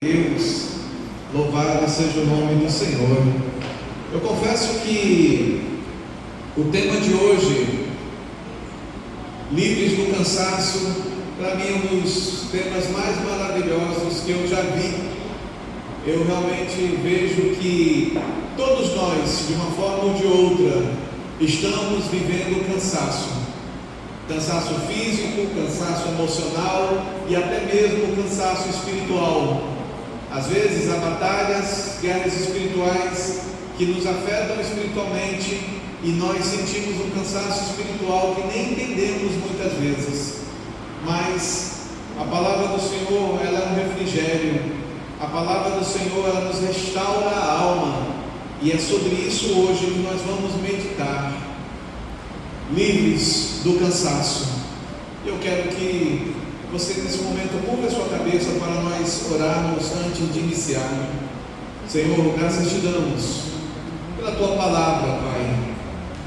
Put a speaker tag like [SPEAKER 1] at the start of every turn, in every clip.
[SPEAKER 1] Deus, louvado seja o nome do Senhor. Eu confesso que o tema de hoje, livres do cansaço, para mim é um dos temas mais maravilhosos que eu já vi. Eu realmente vejo que todos nós, de uma forma ou de outra, estamos vivendo cansaço físico, cansaço emocional e até mesmo cansaço espiritual. Às vezes há batalhas, guerras espirituais que nos afetam espiritualmente e nós sentimos um cansaço espiritual que nem entendemos muitas vezes. Mas a palavra do Senhor, ela é um refrigério. A palavra do Senhor, ela nos restaura a alma. E é sobre isso hoje que nós vamos meditar. Livres do cansaço. Eu quero que você nesse momento curva a sua cabeça para nós orarmos antes de iniciar. Senhor, graças te damos pela tua palavra, Pai.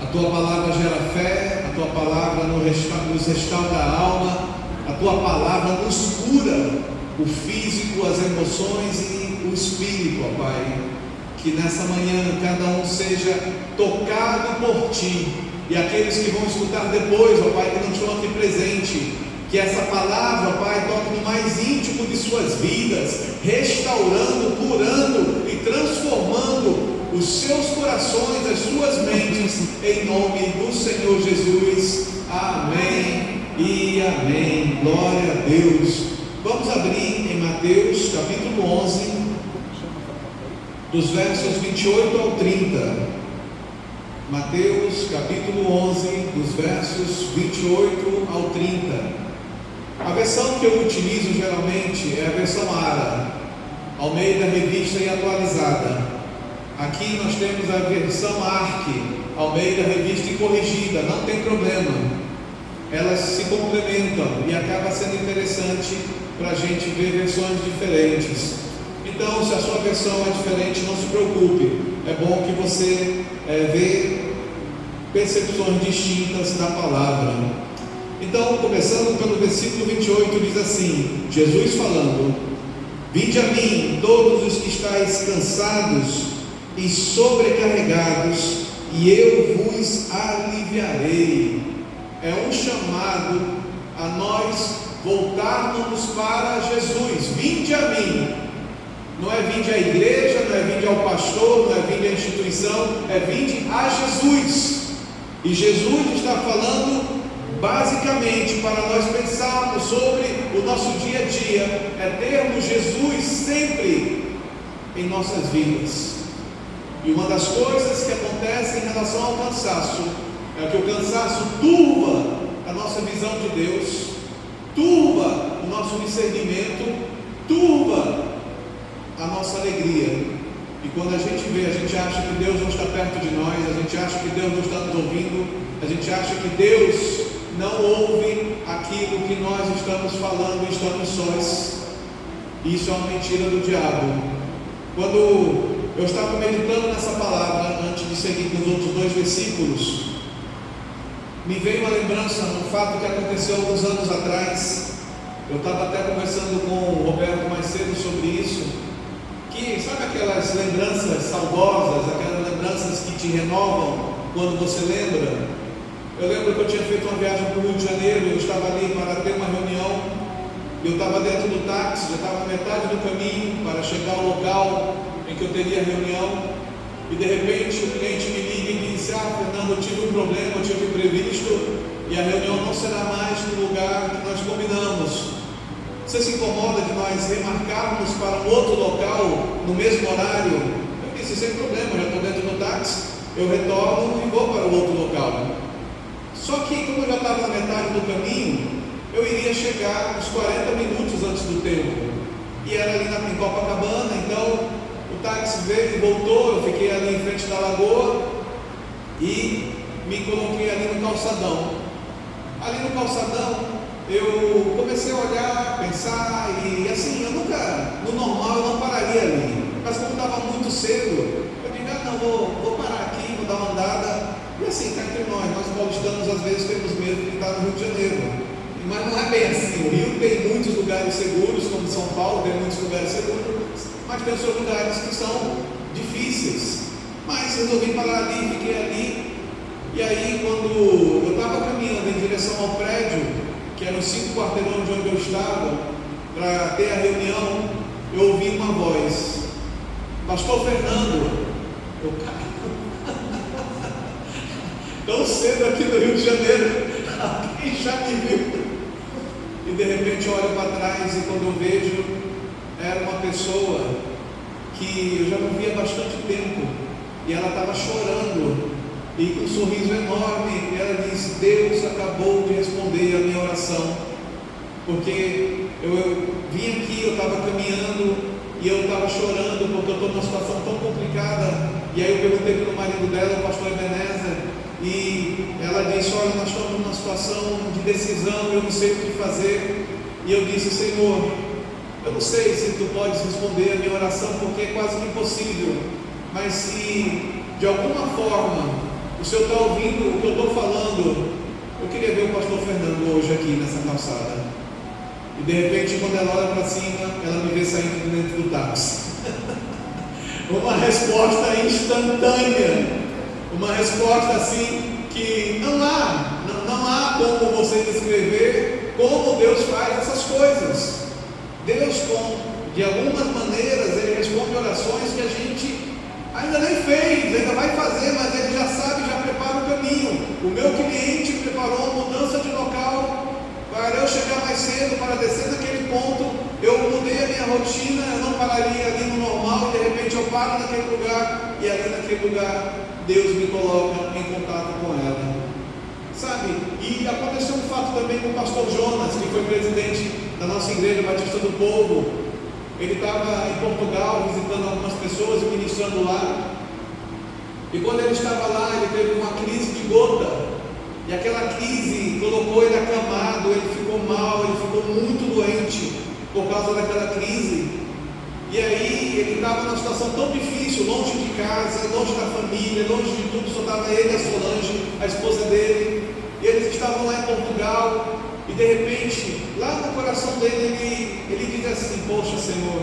[SPEAKER 1] A tua palavra gera fé, a tua palavra nos restaura a alma, a tua palavra nos cura o físico, as emoções e o espírito, ó Pai. Que nessa manhã cada um seja tocado por ti, e aqueles que vão escutar depois, ó Pai, que não estão aqui presente, que essa palavra, Pai, toque no mais íntimo de suas vidas, restaurando, curando e transformando os seus corações, as suas mentes, em nome do Senhor Jesus. Amém e amém. Glória a Deus. Vamos abrir em Mateus capítulo 11, dos versos 28 ao 30. Mateus capítulo 11, dos versos 28 ao 30. A versão que eu utilizo geralmente é a versão ARA, Almeida Revista e Atualizada. Aqui nós temos a versão ARC, Almeida Revista e Corrigida. Não tem problema, elas se complementam e acaba sendo interessante para a gente ver versões diferentes. Então, se a sua versão é diferente, não se preocupe, é bom que você vê percepções distintas da palavra. Então, começando pelo versículo 28, diz assim, Jesus falando: vinde a mim todos os que estáis cansados e sobrecarregados, e eu vos aliviarei. É um chamado a nós voltarmos para Jesus. Vinde a mim. Não é vinde à igreja, não é vinde ao pastor, não é vinde à instituição, é vinde a Jesus. E Jesus está falando basicamente para nós pensarmos sobre o nosso dia a dia, é termos Jesus sempre em nossas vidas. E uma das coisas que acontece em relação ao cansaço é que o cansaço turva a nossa visão de Deus, turva o nosso discernimento, turva a nossa alegria. E quando a gente vê, a gente acha que Deus não está perto de nós, a gente acha que Deus não está nos ouvindo, a gente acha que Deus não ouve aquilo que nós estamos falando e estamos sós. Isso é uma mentira do diabo. Quando eu estava meditando nessa palavra, antes de seguir com os outros dois versículos, me veio uma lembrança, um fato que aconteceu alguns anos atrás. Eu estava até conversando com o Roberto mais cedo sobre isso, que sabe aquelas lembranças saudosas, aquelas lembranças que te renovam quando você lembra? Eu lembro que eu tinha feito uma viagem para o Rio de Janeiro, eu estava ali para ter uma reunião, eu estava dentro do táxi, já estava na metade do caminho para chegar ao local em que eu teria a reunião, e de repente o cliente me liga e diz: Fernando, eu tive um problema, eu tive um imprevisto, e a reunião não será mais no lugar que nós combinamos. Você se incomoda de nós remarcarmos para um outro local no mesmo horário? Eu disse: sem problema, eu já estou dentro do táxi, eu retorno e vou para o outro local. Só que como eu já estava na metade do caminho, eu iria chegar uns 40 minutos antes do tempo, e era ali em Copacabana. Então o táxi veio e voltou, eu fiquei ali em frente da lagoa e me coloquei ali no calçadão. Ali no calçadão eu comecei a olhar, pensar, e assim, eu nunca, no normal eu não pararia ali, mas como estava muito cedo, eu digo: não, vou parar aqui, vou dar uma andada. E assim, cá entre nós paulistanos às vezes temos medo de estar no Rio de Janeiro, mas não é bem assim. O Rio Rio tem muitos lugares seguros, como São Paulo tem muitos lugares seguros, mas tem os seus lugares que são difíceis. Mas resolvi parar ali, fiquei ali. E aí, quando eu estava caminhando em direção ao prédio, que era os 5 quarteirões de onde eu estava, para ter a reunião, eu ouvi uma voz: Pastor Fernando. Eu caio. Tão cedo aqui no Rio de Janeiro, alguém já me viu. E de repente eu olho para trás e quando eu vejo, era uma pessoa que eu já não via há bastante tempo. E ela estava chorando e com um sorriso enorme. E ela disse: Deus acabou de responder a minha oração, porque eu vim aqui, eu estava caminhando e eu estava chorando porque eu estou numa situação tão complicada. E aí eu perguntei para o marido dela, o pastor Ebenezer, e ela disse: olha, nós estamos numa situação de decisão, eu não sei o que fazer. E eu disse: Senhor, eu não sei se tu podes responder a minha oração, porque é quase que impossível, mas se de alguma forma o Senhor está ouvindo o que eu estou falando, eu queria ver o pastor Fernando hoje aqui nessa calçada. E de repente, quando ela olha para cima, ela me vê saindo de dentro do táxi. Uma resposta instantânea, uma resposta assim que não há como você descrever como Deus faz essas coisas. Deus, de algumas maneiras, Ele responde orações que a gente ainda nem fez, ainda vai fazer, mas Ele já sabe, já prepara o caminho. O meu cliente preparou uma mudança de local para eu chegar mais cedo, para descer naquele ponto. Eu mudei a minha rotina, eu não pararia ali no normal, e de repente eu paro naquele lugar, e ali naquele lugar Deus me coloca em contato com ela, sabe? E aconteceu um fato também com o pastor Jonas, que foi presidente da nossa igreja Batista do Povo. Ele estava em Portugal visitando algumas pessoas e ministrando lá, e quando ele estava lá, ele teve uma crise de gota. E aquela crise colocou ele acamado, ele ficou mal, ele ficou muito doente por causa daquela crise. E aí ele estava numa situação tão difícil, longe de casa, longe da família, longe de tudo, só estava ele e a Solange, a esposa dele. E eles estavam lá em Portugal, e de repente, lá no coração dele, ele diz assim: poxa, Senhor,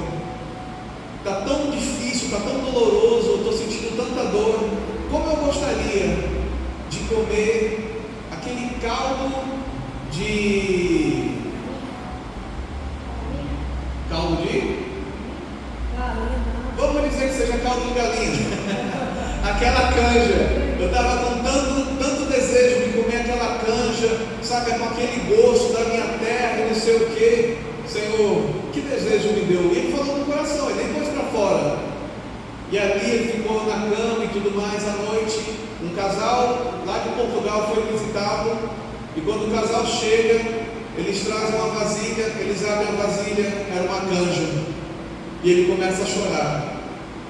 [SPEAKER 1] está tão difícil, está tão doloroso, eu estou sentindo tanta dor, como eu gostaria de comer aquele caldo de vamos dizer que seja caldo de galinha, aquela canja. Eu estava com tanto desejo de comer aquela canja, sabe, com aquele gosto da minha terra e não sei o que. Senhor, que desejo me deu? E ele falou no coração, ele nem pôs para fora. E ali ele ficou na cama e tudo mais. À noite, um casal lá de Portugal foi visitá-lo, e quando o casal chega, eles trazem uma vasilha, eles abrem a vasilha, era uma canja, e ele começa a chorar.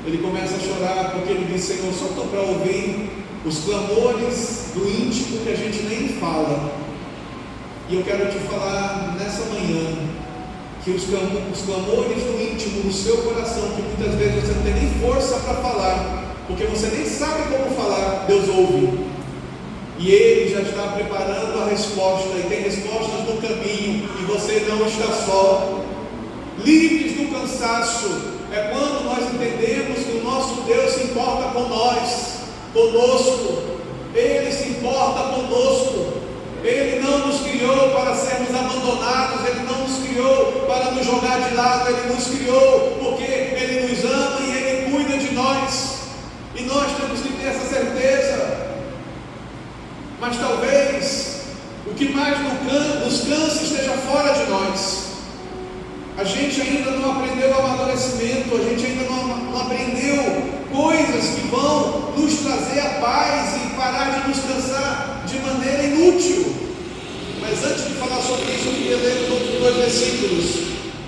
[SPEAKER 1] Ele começa a chorar porque ele diz: Senhor, só estou para ouvir os clamores do íntimo que a gente nem fala. E eu quero te falar nessa manhã que os clamores do íntimo do seu coração, que muitas vezes você não tem nem força para falar, porque você nem sabe como falar, Deus ouve. E Ele já está preparando a resposta, e tem respostas no caminho, e você não está só. Livres do cansaço é quando nós entendemos que o nosso Deus se importa com nós, conosco. Ele se importa conosco. Ele não nos criou para sermos abandonados, Ele não nos criou para nos jogar de lado, Ele nos criou porque Ele nos ama e Ele cuida de nós. E nós temos que ter essa certeza. Mas talvez o que mais nos cansa esteja fora de nós. A gente ainda não aprendeu o amadurecimento, a gente ainda não aprendeu coisas que vão nos trazer a paz e parar de nos cansar de maneira inútil. Mas antes de falar sobre isso, eu queria ler os outros 2 versículos,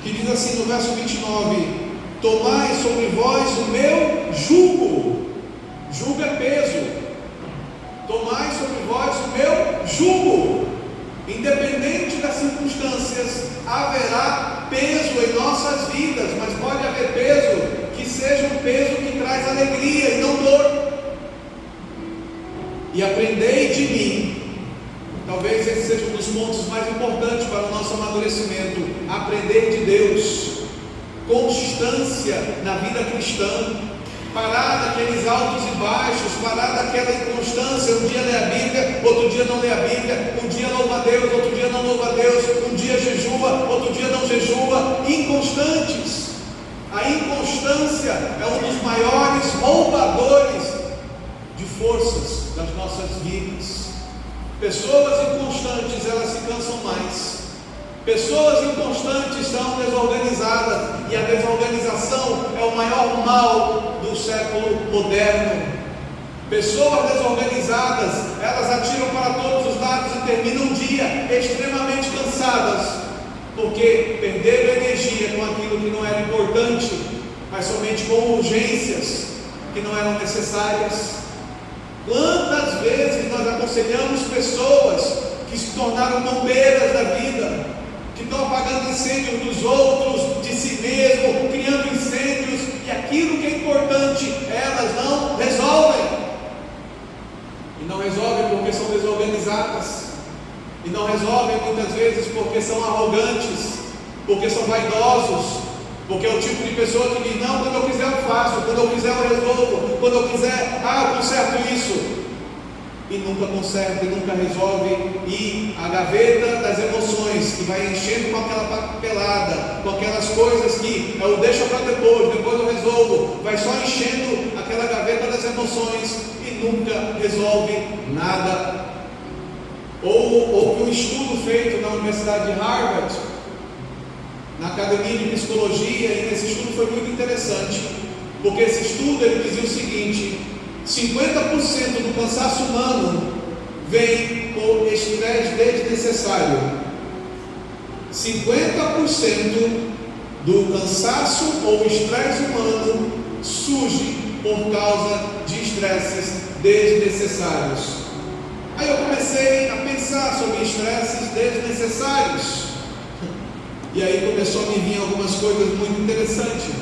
[SPEAKER 1] que diz assim no verso 29: tomai sobre vós o meu jugo. Jugo é peso. Tomai sobre vós o meu jugo. Independente das circunstâncias, haverá peso em nossas vidas, mas pode haver peso que seja um peso que traz alegria e não dor. E aprendei de mim. Talvez esse seja um dos pontos mais importantes para o nosso amadurecimento: aprender de Deus, constância na vida cristã, parar daqueles altos e baixos, parar daquela inconstância, um dia lê a Bíblia, outro dia não lê a Bíblia, um dia louva a Deus, outro dia não louva a Deus, um dia jejua, outro dia não jejua, inconstantes. A inconstância é um dos maiores roubadores de forças das nossas vidas. Pessoas inconstantes, elas se cansam mais. Pessoas inconstantes são desorganizadas, e a desorganização é o maior mal do século moderno. Pessoas desorganizadas, elas atiram para todos os lados e terminam o dia extremamente cansadas, porque perderam energia com aquilo que não era importante, mas somente com urgências que não eram necessárias. Quantas vezes nós aconselhamos pessoas que se tornaram bombeiras da vida, que estão apagando incêndios dos outros, de si mesmo, criando incêndios, e aquilo que é importante, elas não resolvem. E não resolvem porque são desorganizadas. E não resolvem muitas vezes porque são arrogantes, porque são vaidosos, porque é o tipo de pessoa que diz: não, quando eu quiser eu faço, quando eu quiser eu resolvo, quando eu quiser, eu conserto isso. E nunca conserta, e nunca resolve. E a gaveta das emoções, que vai enchendo com aquela papelada, com aquelas coisas que eu deixo para depois eu resolvo, vai só enchendo aquela gaveta das emoções e nunca resolve nada. Houve um estudo feito na Universidade de Harvard, na Academia de Psicologia, e esse estudo foi muito interessante, porque esse estudo ele dizia o seguinte: 50% do cansaço humano vem por estresse desnecessário. 50% do cansaço ou estresse humano surge por causa de estresses desnecessários. Aí eu comecei a pensar sobre estresses desnecessários, e aí começou a me vir algumas coisas muito interessantes,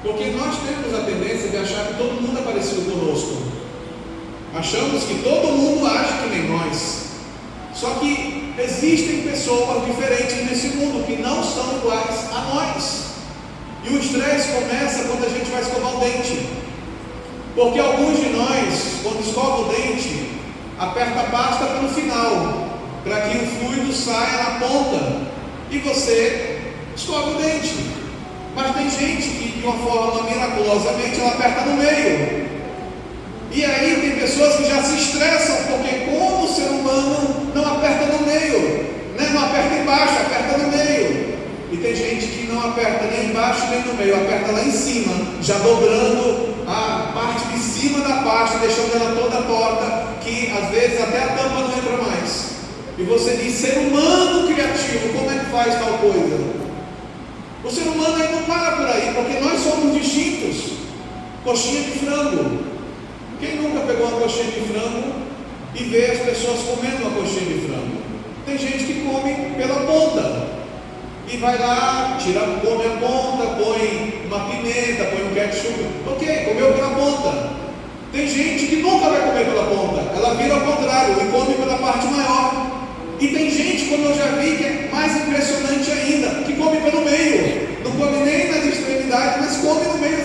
[SPEAKER 1] porque nós temos a tendência de achar que todo mundo é parecido conosco. Achamos que todo mundo age que nem nós. Só que existem pessoas diferentes nesse mundo que não são iguais a nós. E o estresse começa quando a gente vai escovar o dente. Porque alguns de nós, quando escova o dente, aperta a pasta para o final, para que o fluido saia na ponta, e você escova o dente. Mas tem gente que, de uma forma miraculosamente, ela aperta no meio. E aí tem pessoas que já se estressam, porque como o ser humano não aperta no meio, né? Não aperta embaixo, aperta no meio. E tem gente que não aperta nem embaixo nem no meio, aperta lá em cima, já dobrando a parte de cima da pasta, deixando ela toda torta, que às vezes até a tampa não entra mais. E você diz: ser humano criativo, como é que faz tal coisa? O ser humano aí não para por aí, porque nós somos distintos. Coxinha de frango. Quem nunca pegou uma coxinha de frango e vê as pessoas comendo uma coxinha de frango? Tem gente que come pela ponta e vai lá, come a ponta, põe uma pimenta, põe um ketchup. Ok, comeu pela ponta. Tem gente que nunca vai comer pela ponta, ela vira ao contrário e come pela parte maior. E tem gente, como eu já vi, que é mais impressionante ainda, que come pelo meio. Não come nem nas extremidades, mas come no meio.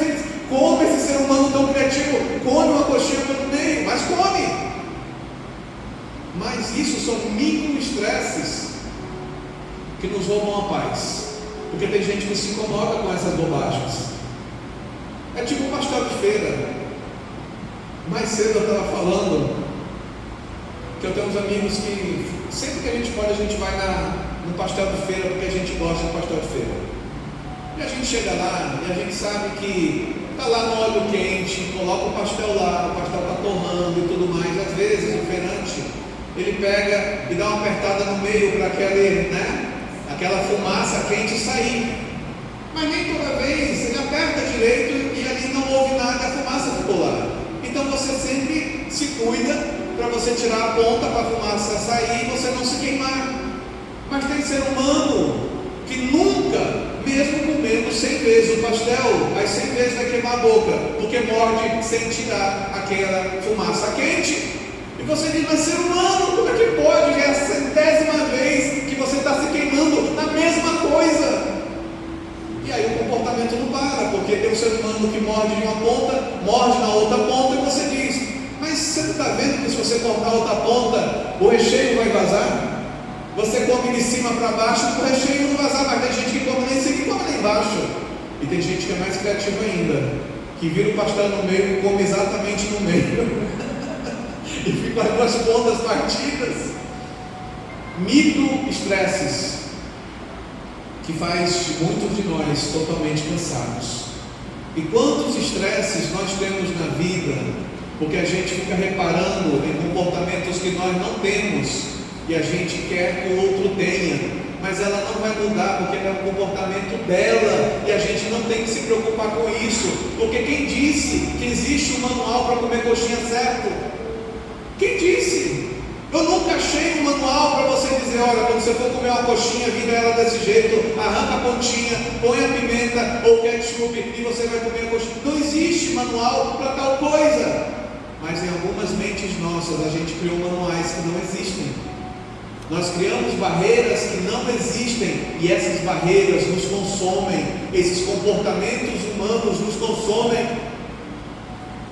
[SPEAKER 1] Como esse ser humano tão criativo come uma coxinha pelo meio, mas come. Mas isso são micro-estresses que nos roubam a paz, porque tem gente que se incomoda com essas bobagens. É tipo um pastel de feira. Mais cedo eu estava falando que eu tenho uns amigos que sempre que a gente pode, a gente vai no pastel de feira, porque a gente gosta de pastel de feira. E a gente chega lá e a gente sabe que está lá no óleo quente, coloca o pastel lá, o pastel está torrando e tudo mais. Às vezes o feirante, ele pega e dá uma apertada no meio para aquela fumaça quente sair. Mas nem toda vez ele aperta direito e ali não houve nada, a fumaça ficou lá. Então você sempre se cuida para você tirar a ponta para a fumaça sair e você não se queimar. Mas tem ser humano que nunca, mesmo comendo 100 vezes o pastel, as 100 vezes vai queimar a boca, porque morde sem tirar aquela fumaça quente. E você diz, mas ser humano, como é que pode? Já é a 100ª vez que você está se queimando na mesma coisa. E aí o comportamento não para, porque tem um ser humano que morde de uma ponta, morde na outra ponta, e você diz, mas você não está vendo que se você cortar a outra ponta, o recheio vai vazar? Você come de cima para baixo, o recheio não vazar, mas tem gente que come nem em cima e come lá embaixo. E tem gente que é mais criativa ainda, que vira o pastel no meio e come exatamente no meio. E fica as duas pontas partidas. Micro-estresses que faz muitos de nós totalmente cansados. E quantos estresses nós temos na vida, porque a gente fica reparando em comportamentos que nós não temos e a gente quer que o outro tenha, mas ela não vai mudar porque é o comportamento dela, e a gente não tem que se preocupar com isso, porque quem disse que existe um manual para comer coxinha certo? Quem disse? Eu nunca achei um manual para você dizer, olha, quando você for comer uma coxinha, vira ela desse jeito, arranca a pontinha, põe a pimenta ou ketchup e você vai comer a coxinha. Não existe manual para tal coisa. Mas em algumas mentes nossas a gente criou manuais que não existem. Nós criamos barreiras que não existem, e essas barreiras nos consomem, esses comportamentos humanos nos consomem.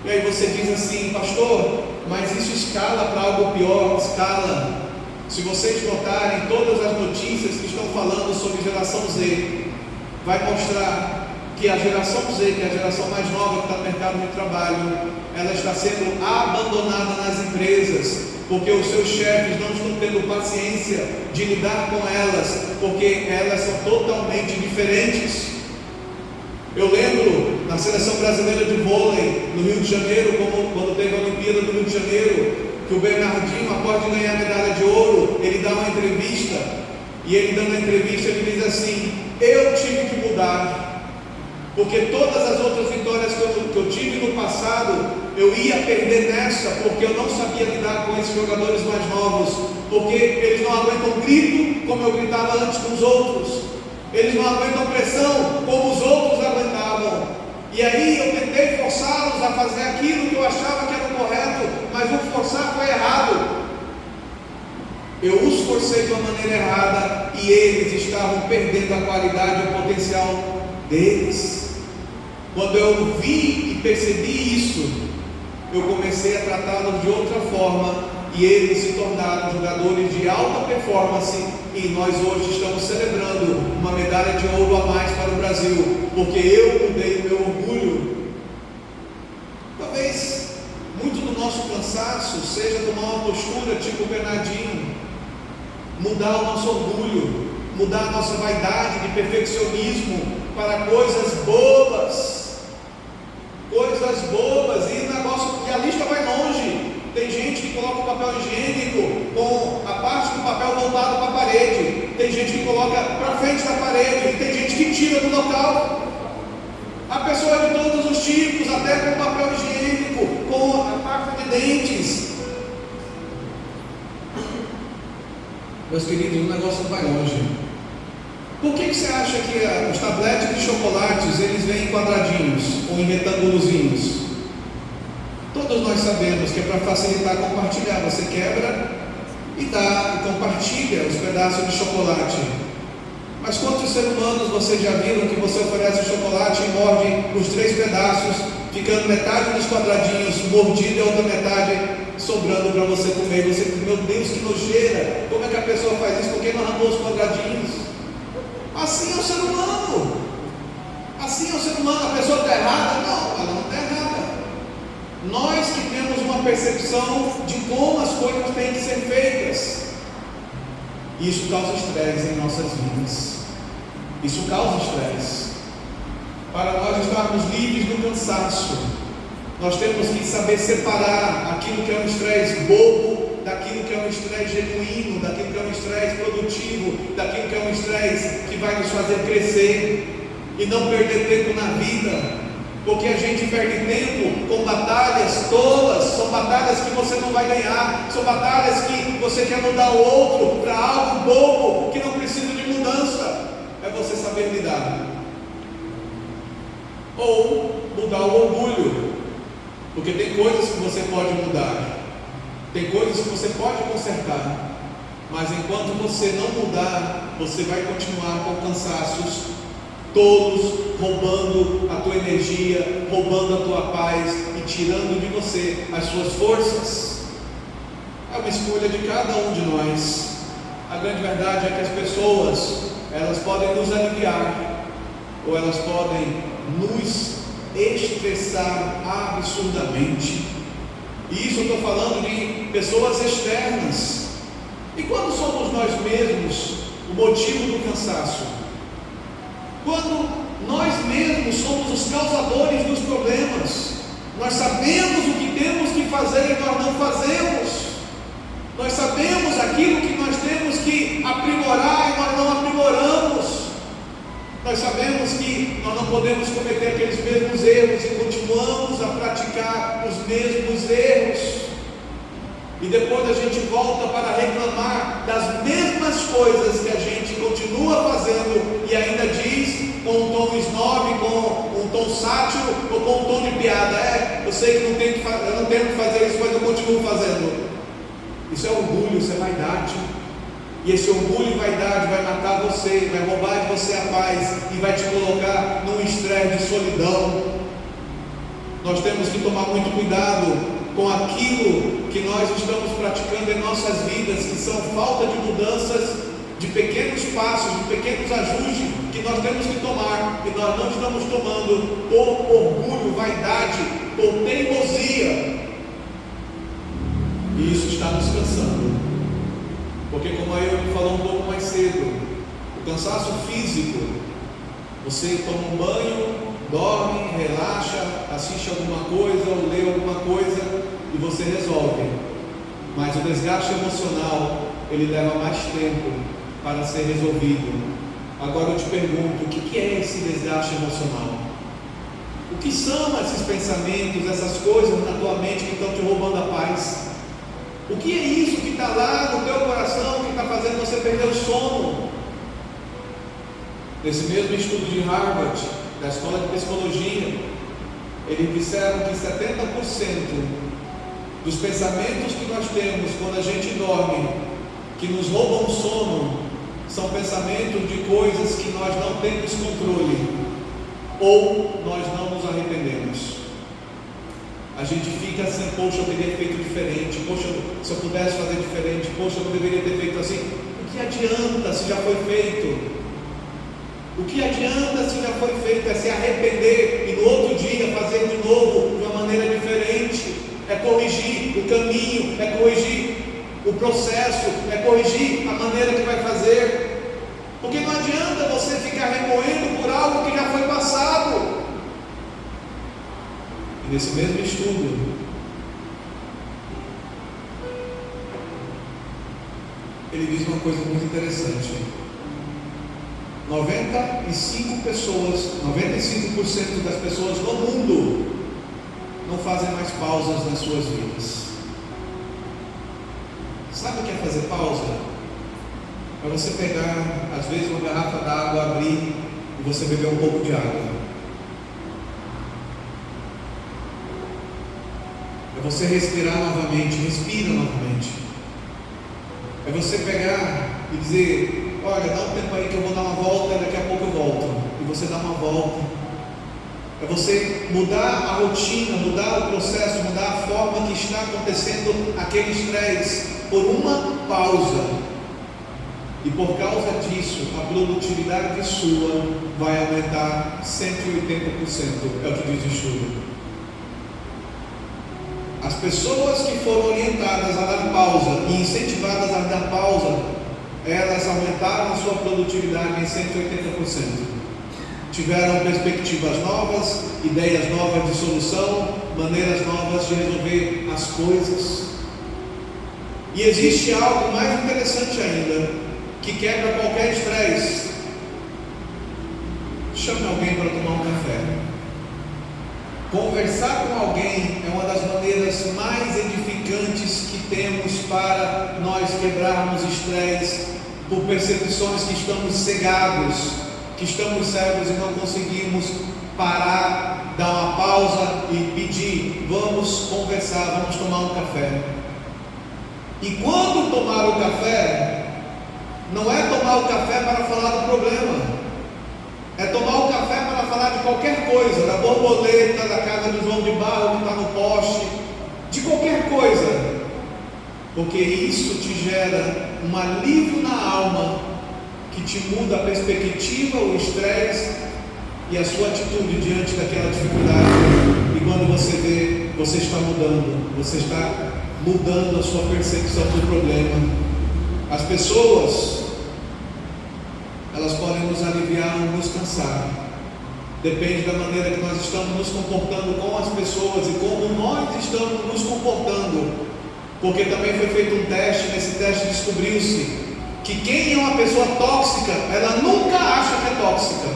[SPEAKER 1] E aí você diz assim, pastor, mas isso escala para algo pior? Escala. Se vocês notarem todas as notícias que estão falando sobre geração Z, vai mostrar que a geração Z, que é a geração mais nova que está no mercado de trabalho, ela está sendo abandonada nas empresas, porque os seus chefes não estão tendo paciência de lidar com elas, porque elas são totalmente diferentes. Eu lembro na seleção brasileira de vôlei no Rio de Janeiro, quando teve a Olimpíada do Rio de Janeiro, que o Bernardinho, após de ganhar a medalha de ouro, ele dá uma entrevista, e ele dando a entrevista, ele diz assim, eu tive que mudar, porque todas as outras vitórias que eu tive no passado, eu ia perder nessa, porque eu não sabia lidar com esses jogadores mais novos, porque eles não aguentam grito como eu gritava antes com os outros, eles não aguentam pressão como os outros aguentavam, e aí eu tentei forçá-los a fazer aquilo que eu achava que era o correto, mas o forçar foi errado. Eu os forcei de uma maneira errada e eles estavam perdendo a qualidade e o potencial deles. Quando eu vi e percebi isso, eu comecei a tratá-los de outra forma e eles se tornaram jogadores de alta performance, e nós hoje estamos celebrando uma medalha de ouro a mais para o Brasil, porque eu mudei o meu orgulho. Talvez muito do nosso cansaço seja tomar uma postura tipo o Bernardinho, mudar o nosso orgulho, mudar a nossa vaidade de perfeccionismo para coisas bobas, e a lista vai longe. Tem gente que coloca o papel higiênico com a parte do papel voltado para a parede, tem gente que coloca para frente da parede, tem gente que tira do local. A pessoa é de todos os tipos, até com papel higiênico, com a pasta de dentes. Meus queridos, o negócio vai longe. Por que você acha que os tabletes de chocolates, eles vêm em quadradinhos ou em retângulozinhos? Todos nós sabemos que é para facilitar compartilhar. Você quebra e dá, e compartilha os pedaços de chocolate. Mas quantos seres humanos vocês já viram que você oferece o chocolate e morde os 3 pedaços, ficando metade dos quadradinhos mordida e a outra metade sobrando para você comer? Você diz, meu Deus, que nojeira! Como é que a pessoa faz isso? Por que não arrancou os quadradinhos? Assim é o ser humano. Assim é o ser humano. A pessoa está errada? Não, ela não está errada. Nós que temos uma percepção de como as coisas têm que ser feitas, isso causa estresse em nossas vidas. Isso causa estresse. Para nós estarmos livres do cansaço, nós temos que saber separar aquilo que é um estresse bobo daquilo que é um estresse genuíno, daquilo que é um estresse produtivo, daquilo que é um estresse que vai nos fazer crescer e não perder tempo na vida, porque a gente perde tempo com batalhas tolas, são batalhas que você não vai ganhar, são batalhas que você quer mudar o outro para algo bobo que não precisa de mudança. É você saber lidar, ou mudar o orgulho, porque tem coisas que você pode mudar. Tem coisas que você pode consertar, mas enquanto você não mudar, você vai continuar com cansaços, todos roubando a tua energia, roubando a tua paz e tirando de você as suas forças. É uma escolha de cada um de nós. A grande verdade é que as pessoas, elas podem nos aliviar, ou elas podem nos estressar absurdamente. E isso eu estou falando de pessoas externas. E quando somos nós mesmos o motivo do cansaço? Quando nós mesmos somos os causadores dos problemas, nós sabemos o que temos que fazer e nós não fazemos. Nós sabemos aquilo que nós temos que aprimorar e nós não aprimoramos. Nós sabemos que nós não podemos cometer aqueles mesmos erros e continuamos a praticar os mesmos erros. E depois a gente volta para reclamar das mesmas coisas que a gente continua fazendo e ainda diz com um tom snob, com um tom sátiro ou com um tom de piada: eu sei que eu não tenho que fazer isso, mas eu continuo fazendo. Isso é orgulho, isso é vaidade. E esse orgulho e vaidade vai matar você, vai roubar de você a paz e vai te colocar num estresse de solidão. Nós temos que tomar muito cuidado com aquilo que nós estamos praticando em nossas vidas, que são falta de mudanças, de pequenos passos, de pequenos ajustes que nós temos que tomar, e nós não estamos tomando por orgulho, vaidade, por teimosia. E isso está nos cansando, porque como a Euri falou um pouco mais cedo, o cansaço físico, você toma um banho, dorme, relaxa, assiste alguma coisa ou lê alguma coisa e você resolve. Mas o desgaste emocional, ele leva mais tempo para ser resolvido. Agora eu te pergunto, o que é esse desgaste emocional? O que são esses pensamentos, essas coisas na tua mente que estão te roubando a paz? O que é isso que está lá no teu coração, que está fazendo você perder o sono? Nesse mesmo estudo de Harvard, da Escola de Psicologia, eles disseram que 70% dos pensamentos que nós temos quando a gente dorme, que nos roubam o sono, são pensamentos de coisas que nós não temos controle, ou nós não nos arrependemos. A gente fica assim: poxa, eu teria feito diferente, poxa, se eu pudesse fazer diferente, poxa, eu não deveria ter feito assim. O que adianta se já foi feito? O que adianta se já foi feito? É se arrepender e no outro dia fazer de novo de uma maneira diferente. É corrigir o caminho, é corrigir o processo, é corrigir a maneira que vai fazer. Porque não adianta você ficar remoendo por algo que já foi passado. E nesse mesmo estudo, ele diz uma coisa muito interessante: 95% das pessoas no mundo não fazem mais pausas nas suas vidas. Sabe o que é fazer pausa? É você pegar, às vezes, uma garrafa d'água, abrir e você beber um pouco de água. É você respirar novamente, respira novamente. É você pegar e dizer: olha, dá um tempo aí que eu vou dar uma volta e daqui a pouco eu volto. E você dá uma volta. É você mudar a rotina, mudar o processo, mudar a forma que está acontecendo aquele estresse por uma pausa. E por causa disso, a produtividade sua vai aumentar 180%, é o que diz o estudo. As pessoas que foram orientadas a dar pausa e incentivadas a dar pausa, elas aumentaram a sua produtividade em 180%. Tiveram perspectivas novas, ideias novas de solução, maneiras novas de resolver as coisas. E existe algo mais interessante ainda, que quebra qualquer estresse. Chame alguém para tomar um café. Conversar com alguém é uma das maneiras mais edificantes que temos para nós quebrarmos estresse por percepções que estamos cegados, que estamos cegos e não conseguimos parar, dar uma pausa e pedir: vamos conversar, vamos tomar um café. E quando tomar o café, não é tomar o café para falar do problema, é tomar o café para falar de qualquer coisa, da borboleta, da casa do João de Barro que está no poste, de qualquer coisa, porque isso te gera um alívio na alma, que te muda a perspectiva, o estresse e a sua atitude diante daquela dificuldade. E quando você vê, você está mudando, você está mudando a sua percepção do problema. As pessoas, elas podem nos aliviar ou nos cansar, depende da maneira que nós estamos nos comportando com as pessoas e como nós estamos nos comportando, porque também foi feito um teste. Nesse teste descobriu-se que quem é uma pessoa tóxica, ela nunca acha que é tóxica.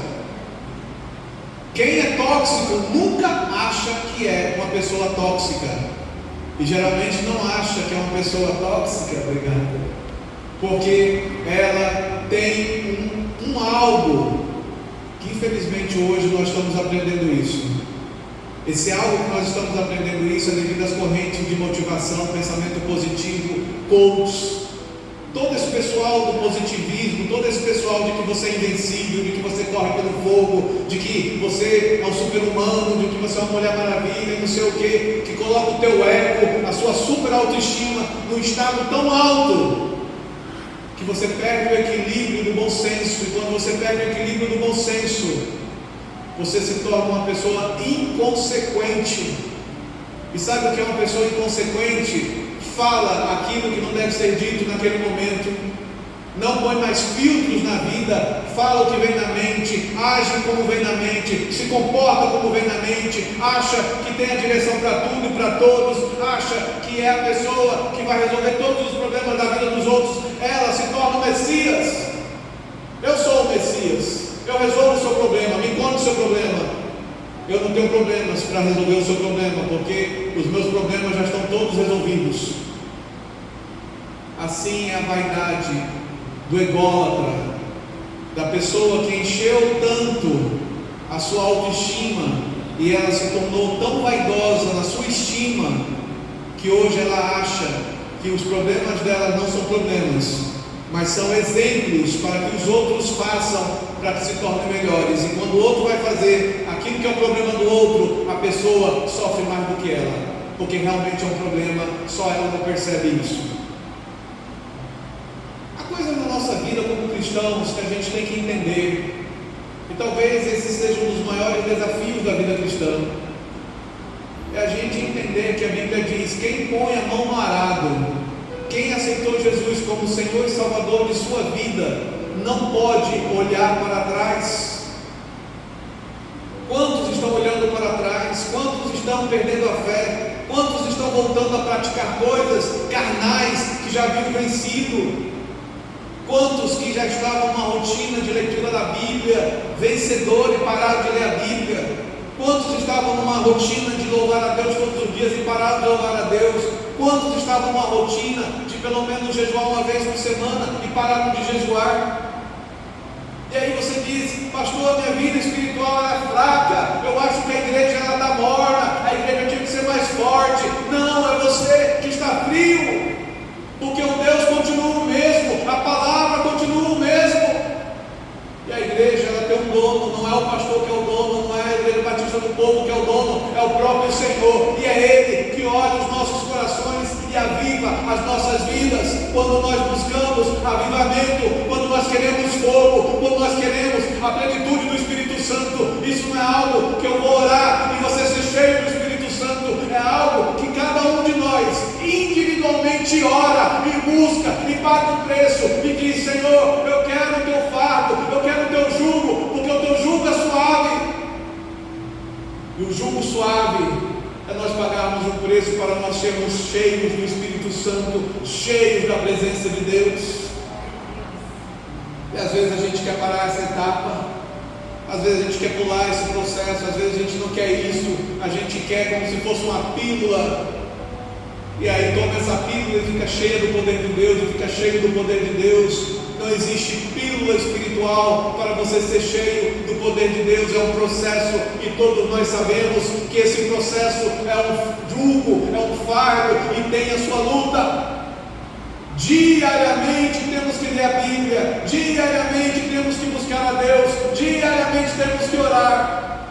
[SPEAKER 1] Quem é tóxico nunca acha que é uma pessoa tóxica, e geralmente não acha que é uma pessoa tóxica, obrigado, porque ela tem um algo que infelizmente hoje nós estamos aprendendo isso. Esse algo que nós estamos aprendendo isso é devido às correntes de motivação, pensamento positivo, coach, todo esse pessoal do positivismo, todo esse pessoal de que você é invencível, de que você corre pelo fogo, de que você é um super-humano, de que você é uma mulher maravilha, não sei o que coloca o teu ego, a sua super autoestima num estado tão alto que você perde o equilíbrio do bom senso. E quando você perde o equilíbrio do bom senso, você se torna uma pessoa inconsequente. E sabe o que é uma pessoa inconsequente? Fala aquilo que não deve ser dito naquele momento, não põe mais filtros na vida, fala o que vem na mente, age como vem na mente, se comporta como vem na mente, acha que tem a direção para tudo e para todos, acha que é a pessoa que vai resolver todos os problemas da vida dos outros. Ela se torna o Messias. Eu sou o Messias, eu resolvo o seu problema, me conte o seu problema. Eu não tenho problemas para resolver o seu problema, porque os meus problemas já estão todos resolvidos. Assim é a vaidade do ególatra, da pessoa que encheu tanto a sua autoestima e ela se tornou tão vaidosa na sua estima que hoje ela acha que os problemas dela não são problemas, mas são exemplos para que os outros façam para que se tornem melhores. E quando o outro vai fazer aquilo que é o problema do outro, a pessoa sofre mais do que ela, porque realmente é um problema, só ela não percebe isso. Há coisas na nossa vida como cristãos que a gente tem que entender, e talvez esse seja um dos maiores desafios da vida cristã, é a gente entender que a Bíblia diz: quem põe a mão no arado, quem aceitou Jesus como Senhor e Salvador de sua vida, não pode olhar para trás. Quantos estão olhando para trás? Quantos estão perdendo a fé? Quantos estão voltando a praticar coisas carnais que já haviam vencido? Quantos que já estavam numa rotina de leitura da Bíblia, vencedor, e pararam de ler a Bíblia? Quantos estavam numa rotina de louvar a Deus todos os dias e pararam de louvar a Deus? Quantos estavam numa rotina de pelo menos jejuar uma vez por semana e pararam de jejuar? E aí você diz: pastor, minha vida espiritual é fraca, eu acho que a igreja está morna, a igreja tinha que ser mais forte. Não, é você que está frio, porque o Deus continua o mesmo, a palavra continua o mesmo. E a igreja, ela tem um dono, não é o pastor que é o dono, não é a Igreja Batista do Povo que é o dono, é o próprio Senhor, e é Ele que olha os nossos corações e aviva as nossas vidas. Quando nós buscamos avivamento, quando nós queremos fogo, quando nós queremos a plenitude do Espírito Santo, isso não é algo que eu vou orar e você ser cheio do Espírito Santo, é algo que cada um de nós individualmente ora e busca e paga o preço e diz: Senhor, eu quero o teu fardo, eu quero o teu jugo, porque o teu jugo é suave. E o jugo suave é nós pagarmos o preço para nós sermos cheios do Espírito Santo, cheios da presença de Deus. E às vezes a gente quer parar essa etapa, às vezes a gente quer pular esse processo, às vezes a gente não quer isso, a gente quer como se fosse uma pílula. E aí toma essa pílula e fica cheia do poder de Deus, e fica cheio do poder de Deus. Não existe pílula espiritual para você ser cheio do poder de Deus. É um processo e todos nós sabemos que esse processo é um jugo, é um fardo e tem a sua luta. Diariamente temos que ler a Bíblia, diariamente temos que buscar a Deus, diariamente temos que orar,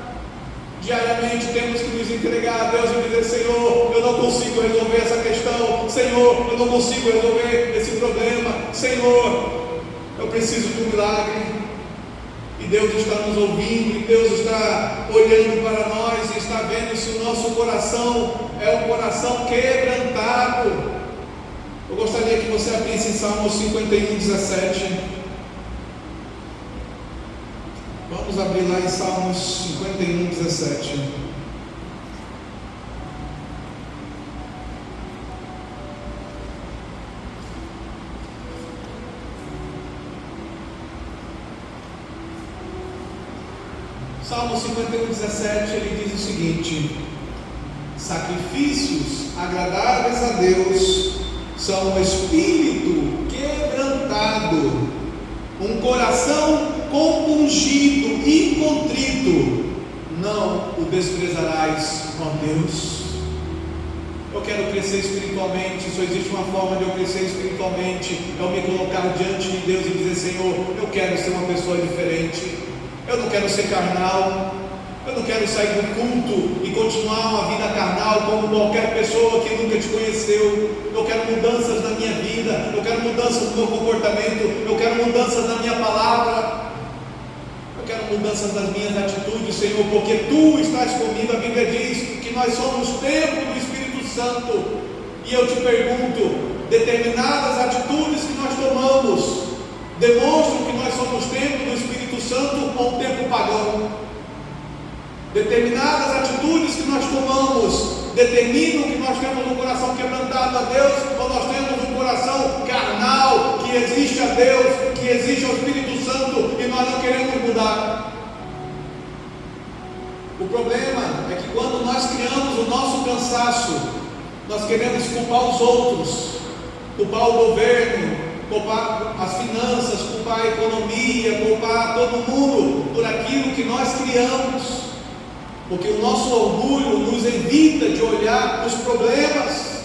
[SPEAKER 1] diariamente temos que nos entregar a Deus e dizer: Senhor, eu não consigo resolver essa questão, Senhor, eu não consigo resolver esse problema, Senhor, eu preciso de um milagre. E Deus está nos ouvindo, e Deus está olhando para nós e está vendo se o nosso coração é um coração quebrantado. Eu gostaria que você abrisse em Salmos 51, 17. Vamos abrir lá em Salmos 51, 17. Salmo 51, 17, ele diz o seguinte: sacrifícios agradáveis a Deus são um espírito quebrantado, um coração compungido e contrito, não o desprezarás, ó Deus. Eu quero crescer espiritualmente, só existe uma forma de eu crescer espiritualmente, é eu me colocar diante de Deus e dizer: Senhor, eu quero ser uma pessoa diferente, eu não quero ser carnal, eu não quero sair do culto e continuar uma vida carnal como qualquer pessoa que nunca te conheceu. Eu quero mudanças na minha vida, eu quero mudanças no meu comportamento, eu quero mudanças na minha palavra, eu quero mudanças nas minhas atitudes, Senhor, porque Tu estás comigo. A Bíblia diz que nós somos templo do Espírito Santo, e eu te pergunto: determinadas atitudes que nós tomamos demonstram que nós somos templo do Espírito Santo ou templo pagão? Determinadas atitudes que nós tomamos determinam que nós temos um coração quebrantado a Deus, ou nós temos um coração carnal, que existe a Deus, que existe ao Espírito Santo, e nós não queremos mudar. O problema é que quando nós criamos o nosso cansaço, nós queremos culpar os outros, culpar o governo, culpar as finanças, culpar a economia, culpar todo mundo por aquilo que nós criamos, porque o nosso orgulho nos evita de olhar os problemas,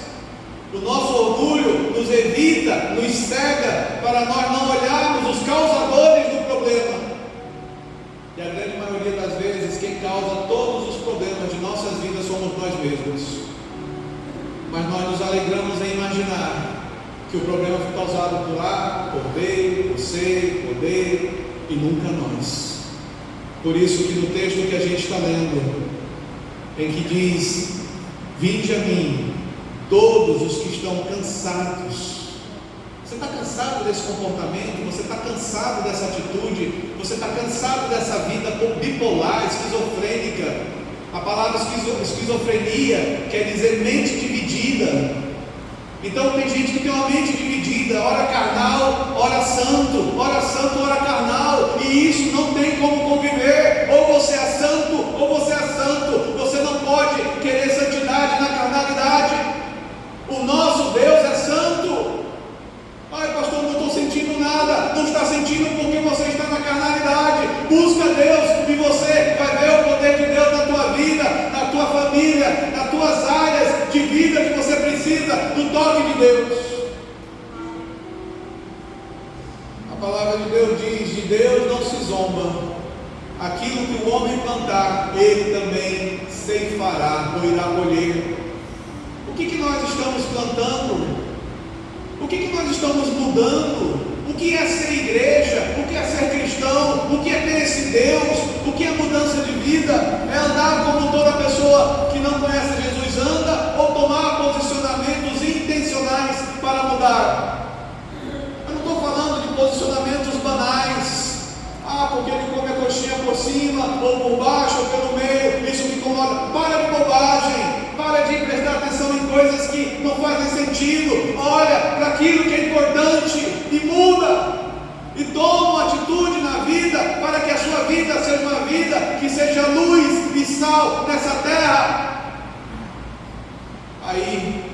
[SPEAKER 1] o nosso orgulho nos evita, nos cega para nós não olharmos os causadores do problema. E a grande maioria das vezes quem causa todos os problemas de nossas vidas somos nós mesmos. Mas nós nos alegramos em imaginar que o problema foi causado por A, por B, por C, por D, e nunca nós. Por isso que no texto que a gente está lendo, em que diz: vinde a mim, todos os que estão cansados. Você está cansado desse comportamento? Você está cansado dessa atitude? Você está cansado dessa vida bipolar, esquizofrênica? A palavra esquizofrenia quer dizer mente dividida. Então tem gente que tem uma mente dividida, ora carnal, ora santo, ora carnal, e isso não tem como conviver. Ou você é santo, ou você é santo. Você não pode querer santidade na carnalidade. O nosso Deus é santo. Ai, pastor, não estou sentindo nada. Não está sentindo porque você está na carnalidade. Busca Deus e você vai ver o poder de Deus na tua vida, na tua família, nas tuas áreas de vida que você precisa do toque de Deus. A palavra de Deus diz: de Deus não se zomba. Aquilo que o homem plantar, ele também ceifará ou irá colher. O que nós estamos plantando? O que nós estamos mudando? O que é ser igreja? O que é ser cristão? O que é ter esse Deus? O que é mudança de vida? É andar como toda pessoa que não conhece Jesus anda, ou tomar posicionamentos intencionais para mudar? Eu não estou falando de posicionamentos banais. Porque ele come a coxinha por cima, ou por baixo, ou pelo meio, isso me incomoda. Para de bobagem, para de prestar atenção em coisas que não fazem sentido. Olha para aquilo que é importante e muda, e toma uma atitude na vida, para que a sua vida seja uma vida que seja luz e sal nessa terra. Aí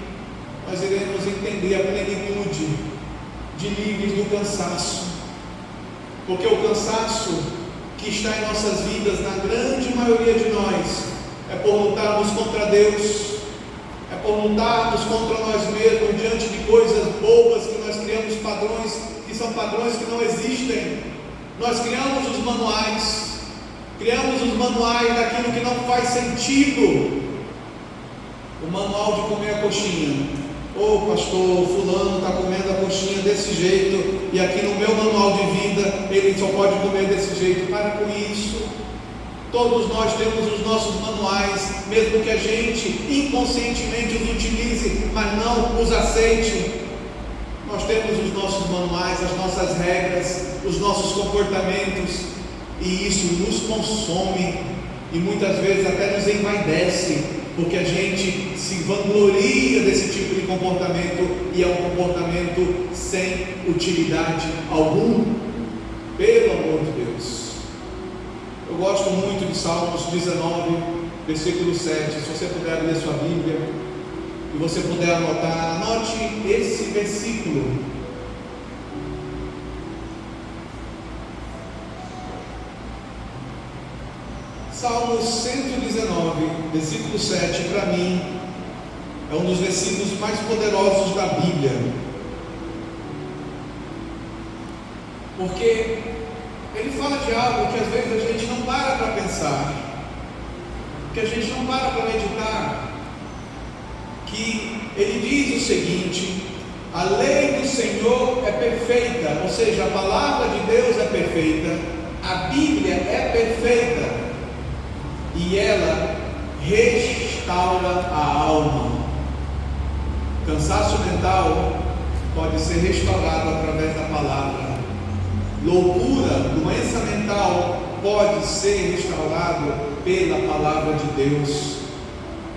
[SPEAKER 1] nós iremos entender a plenitude de livres do cansaço. Porque o cansaço que está em nossas vidas, na grande maioria de nós, é por lutarmos contra Deus, é por lutarmos contra nós mesmos, diante de coisas bobas que nós temos padrões que são padrões que não existem. Nós criamos os manuais daquilo que não faz sentido. O manual de comer a coxinha. Ô pastor, fulano está comendo a coxinha desse jeito, e aqui no meu manual de vida ele só pode comer desse jeito. Para com isso. Todos nós temos os nossos manuais, mesmo que a gente inconscientemente os utilize, mas não os aceite. Nós temos os nossos manuais, as nossas regras, os nossos comportamentos, e isso nos consome e muitas vezes até nos envaidece, porque a gente se vangloria desse tipo de comportamento, e é um comportamento sem utilidade algum, pelo amor de Deus. Eu gosto muito de Salmos 19, versículo 7. Se você puder ler sua Bíblia e você puder anotar, anote esse versículo. Salmos 119, versículo 7, para mim, é um dos versículos mais poderosos da Bíblia, porque ele fala de algo que às vezes a gente não para pensar, que a gente não para meditar, que ele diz o seguinte: a lei do Senhor é perfeita, ou seja, a palavra de Deus é perfeita, a Bíblia é perfeita, e ela restaura a alma. Cansaço mental pode ser restaurado através da palavra. Loucura, doença mental pode ser restaurado pela palavra de Deus.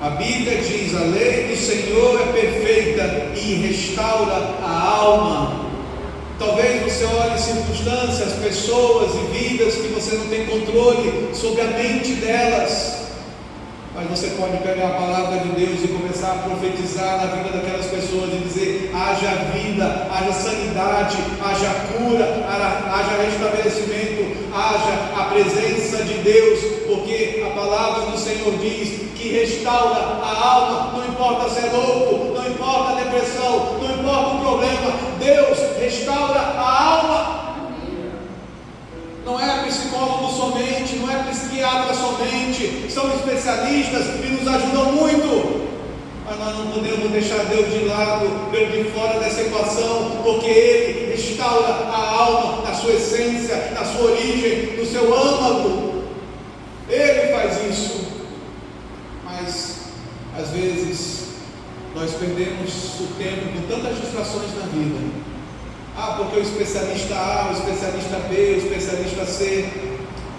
[SPEAKER 1] A Bíblia diz: a lei do Senhor é perfeita e restaura a alma. Talvez você olhe circunstâncias, pessoas e vidas que você não tem controle sobre a mente delas, mas você pode pegar a palavra de Deus e começar a profetizar na vida daquelas pessoas e dizer: haja vida, haja sanidade, haja cura, haja restabelecimento, haja a presença de Deus, porque a palavra do Senhor diz que restaura a alma. Não importa se é louco, não importa a depressão, não importa o problema, Deus restaura a alma. Não é psicólogo somente, não é psiquiatra somente, são especialistas e nos ajudam muito, mas nós não podemos deixar Deus de lado, Deus de fora dessa equação, porque Ele restaura a alma na sua essência, na sua origem, no seu âmago. Ele faz isso, mas às vezes nós perdemos o tempo com tantas distrações na vida. Porque o especialista A, o especialista B, o especialista C,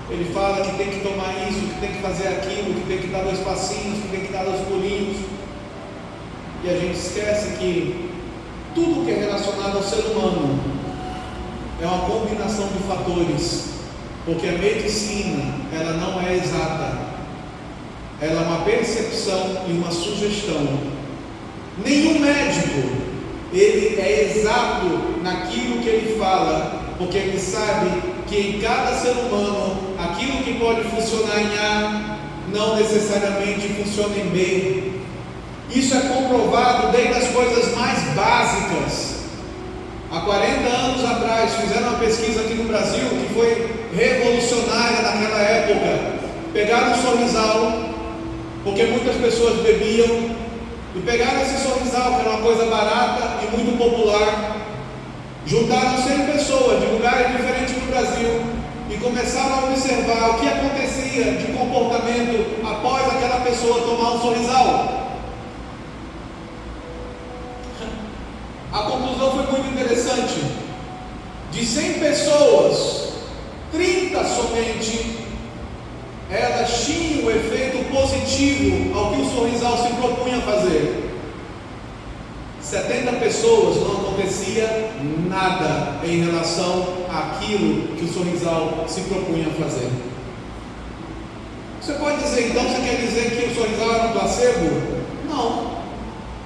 [SPEAKER 1] ele fala que tem que tomar isso, que tem que fazer aquilo, que tem que dar 2 passinhos, que tem que dar 2 pulinhos, e a gente esquece que tudo que é relacionado ao ser humano é uma combinação de fatores, porque a medicina, ela não é exata, ela é uma percepção e uma sugestão. Nenhum médico ele é exato naquilo que ele fala, porque ele sabe que em cada ser humano, aquilo que pode funcionar em A, não necessariamente funciona em B. Isso é comprovado desde as coisas mais básicas. Há 40 anos atrás, fizeram uma pesquisa aqui no Brasil, que foi revolucionária naquela época. Pegaram um sorrisal, porque muitas pessoas bebiam, e pegaram esse sorrisal, que era uma coisa barata e muito popular, juntaram 100 pessoas de lugares diferentes do Brasil e começaram a observar o que acontecia de comportamento após aquela pessoa tomar um sorrisal. A conclusão foi muito interessante. De 100 pessoas, 30 somente, elas tinham o efeito positivo ao que o sorrisal se propunha a fazer. 70 pessoas não acontecia nada em relação àquilo que o sorrisal se propunha a fazer. Você pode dizer, então, você quer dizer que o sorrisal era um placebo? Não.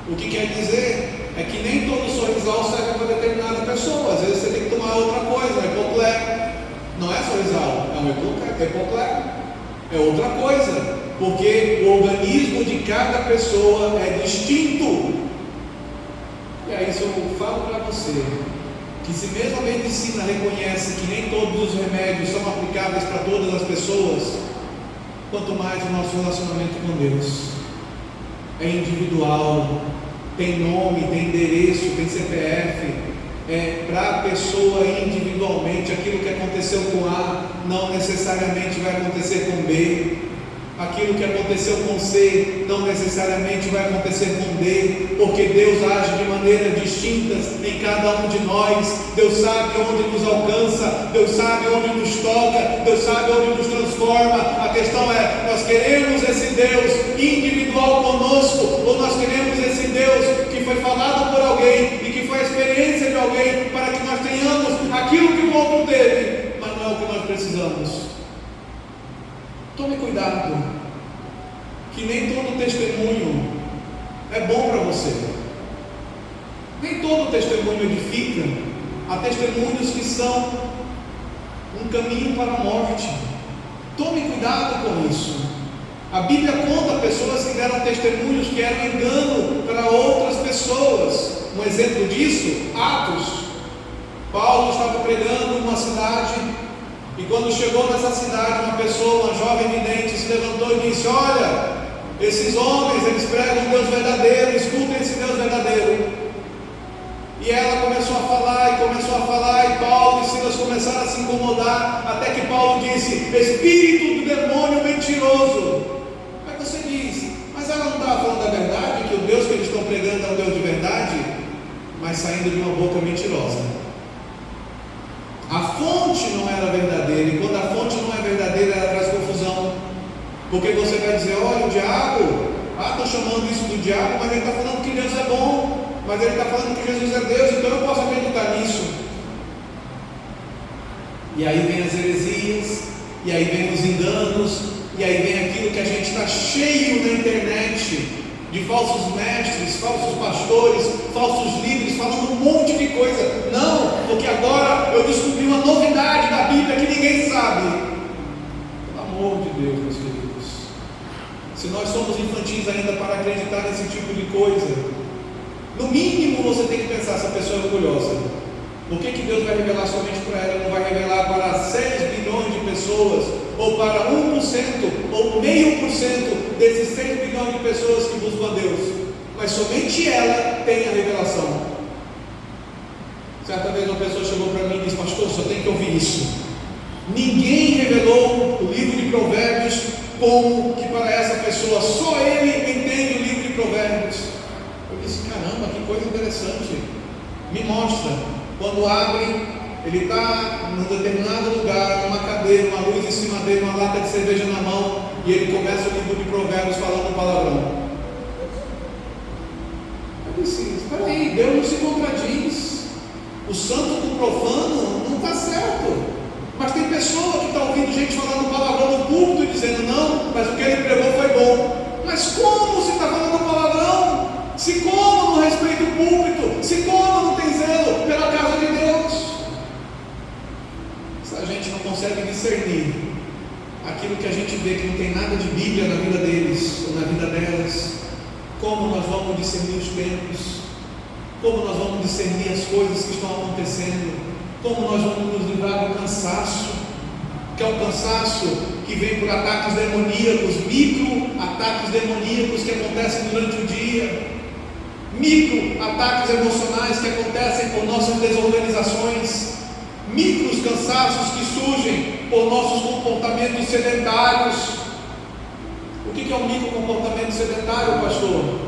[SPEAKER 1] O que quer dizer é que nem todo sorrisal serve para determinada pessoa. Às vezes você tem que tomar outra coisa, um epocler. Não é sorrisal, é um epocler. É outra coisa, porque o organismo de cada pessoa é distinto. E aí, se eu falo para você que se mesmo a medicina reconhece que nem todos os remédios são aplicáveis para todas as pessoas, quanto mais o nosso relacionamento com Deus é individual, tem nome, tem endereço, tem CPF, é para a pessoa individualmente. Aquilo que aconteceu com A não necessariamente vai acontecer com B. Aquilo que aconteceu com C não necessariamente vai acontecer com D, porque Deus age de maneiras distintas em cada um de nós. Deus sabe onde nos alcança, Deus sabe onde nos toca, Deus sabe onde nos transforma. A questão é, nós queremos esse Deus individual conosco, ou nós queremos esse Deus que foi falado por alguém e que foi a experiência de alguém, para que nós tenhamos aquilo que o outro teve, mas não é o que nós precisamos. Tome cuidado, que nem todo testemunho é bom para você. Nem todo testemunho edifica. Há testemunhos que são um caminho para a morte. Tome cuidado com isso. A Bíblia conta pessoas que deram testemunhos que eram engano para outras pessoas. Um exemplo disso, Atos. Paulo estava pregando numa cidade, e quando chegou nessa cidade, uma pessoa, uma jovem vidente, se levantou e disse: olha, esses homens, eles pregam um Deus verdadeiro, escutem esse Deus verdadeiro. E ela começou a falar, e Paulo e Silas começaram a se incomodar, até que Paulo disse: espírito do demônio mentiroso. Aí você diz: mas ela não estava falando da verdade, que o Deus que eles estão pregando é um Deus de verdade, mas saindo de uma boca mentirosa. A fonte não era verdadeira, e quando a fonte não é verdadeira, ela traz confusão, porque você vai dizer: olha, o diabo, estou chamando isso do diabo, mas ele está falando que Deus é bom, mas ele está falando que Jesus é Deus, então eu posso acreditar nisso. E aí vem as heresias, e aí vem os enganos, e aí vem aquilo que a gente está cheio na internet, de falsos mestres, falsos pastores, falsos líderes, falando um monte de coisa. Não, porque agora eu descobri uma novidade da Bíblia que ninguém sabe. Pelo amor de Deus, meus queridos, se nós somos infantis ainda para acreditar nesse tipo de coisa, no mínimo você tem que pensar: essa pessoa é orgulhosa. Por que Deus vai revelar somente para ela? Não vai revelar para 6 bilhões de pessoas, ou para 1%, ou 0,5% desses 6 bilhões de pessoas que buscam a Deus? Mas somente ela tem a revelação. Certa vez uma pessoa chegou para mim e disse: pastor, só tem que ouvir isso. Ninguém revelou o livro de Provérbios como que para essa pessoa, só ele entende o livro de Provérbios. Eu disse: caramba, que coisa interessante. Me mostra. Quando abre, ele está num determinado lugar, numa cadeira, uma luz em cima dele, uma lata de cerveja na mão, e ele começa o livro de Provérbios falando palavrão. Eu disse: espera aí, Deus não se contradiz. O santo com o profano não está certo. Mas tem pessoa que está ouvindo gente falando palavrão no púlpito e dizendo: não, mas o que ele pregou foi bom. Mas como se está falando palavrão? Se como não respeita o púlpito? Se como não tem zelo pela casa de Deus? Se a gente não consegue discernir aquilo que a gente vê que não tem nada de Bíblia na vida deles ou na vida delas, como nós vamos discernir os tempos? Como nós vamos discernir as coisas que estão acontecendo? Como nós vamos nos livrar do cansaço, que é um cansaço que vem por ataques demoníacos, micro ataques demoníacos que acontecem durante o dia, micro ataques emocionais que acontecem por nossas desorganizações, micros cansaços que surgem por nossos comportamentos sedentários. O que é um micro comportamento sedentário, pastor?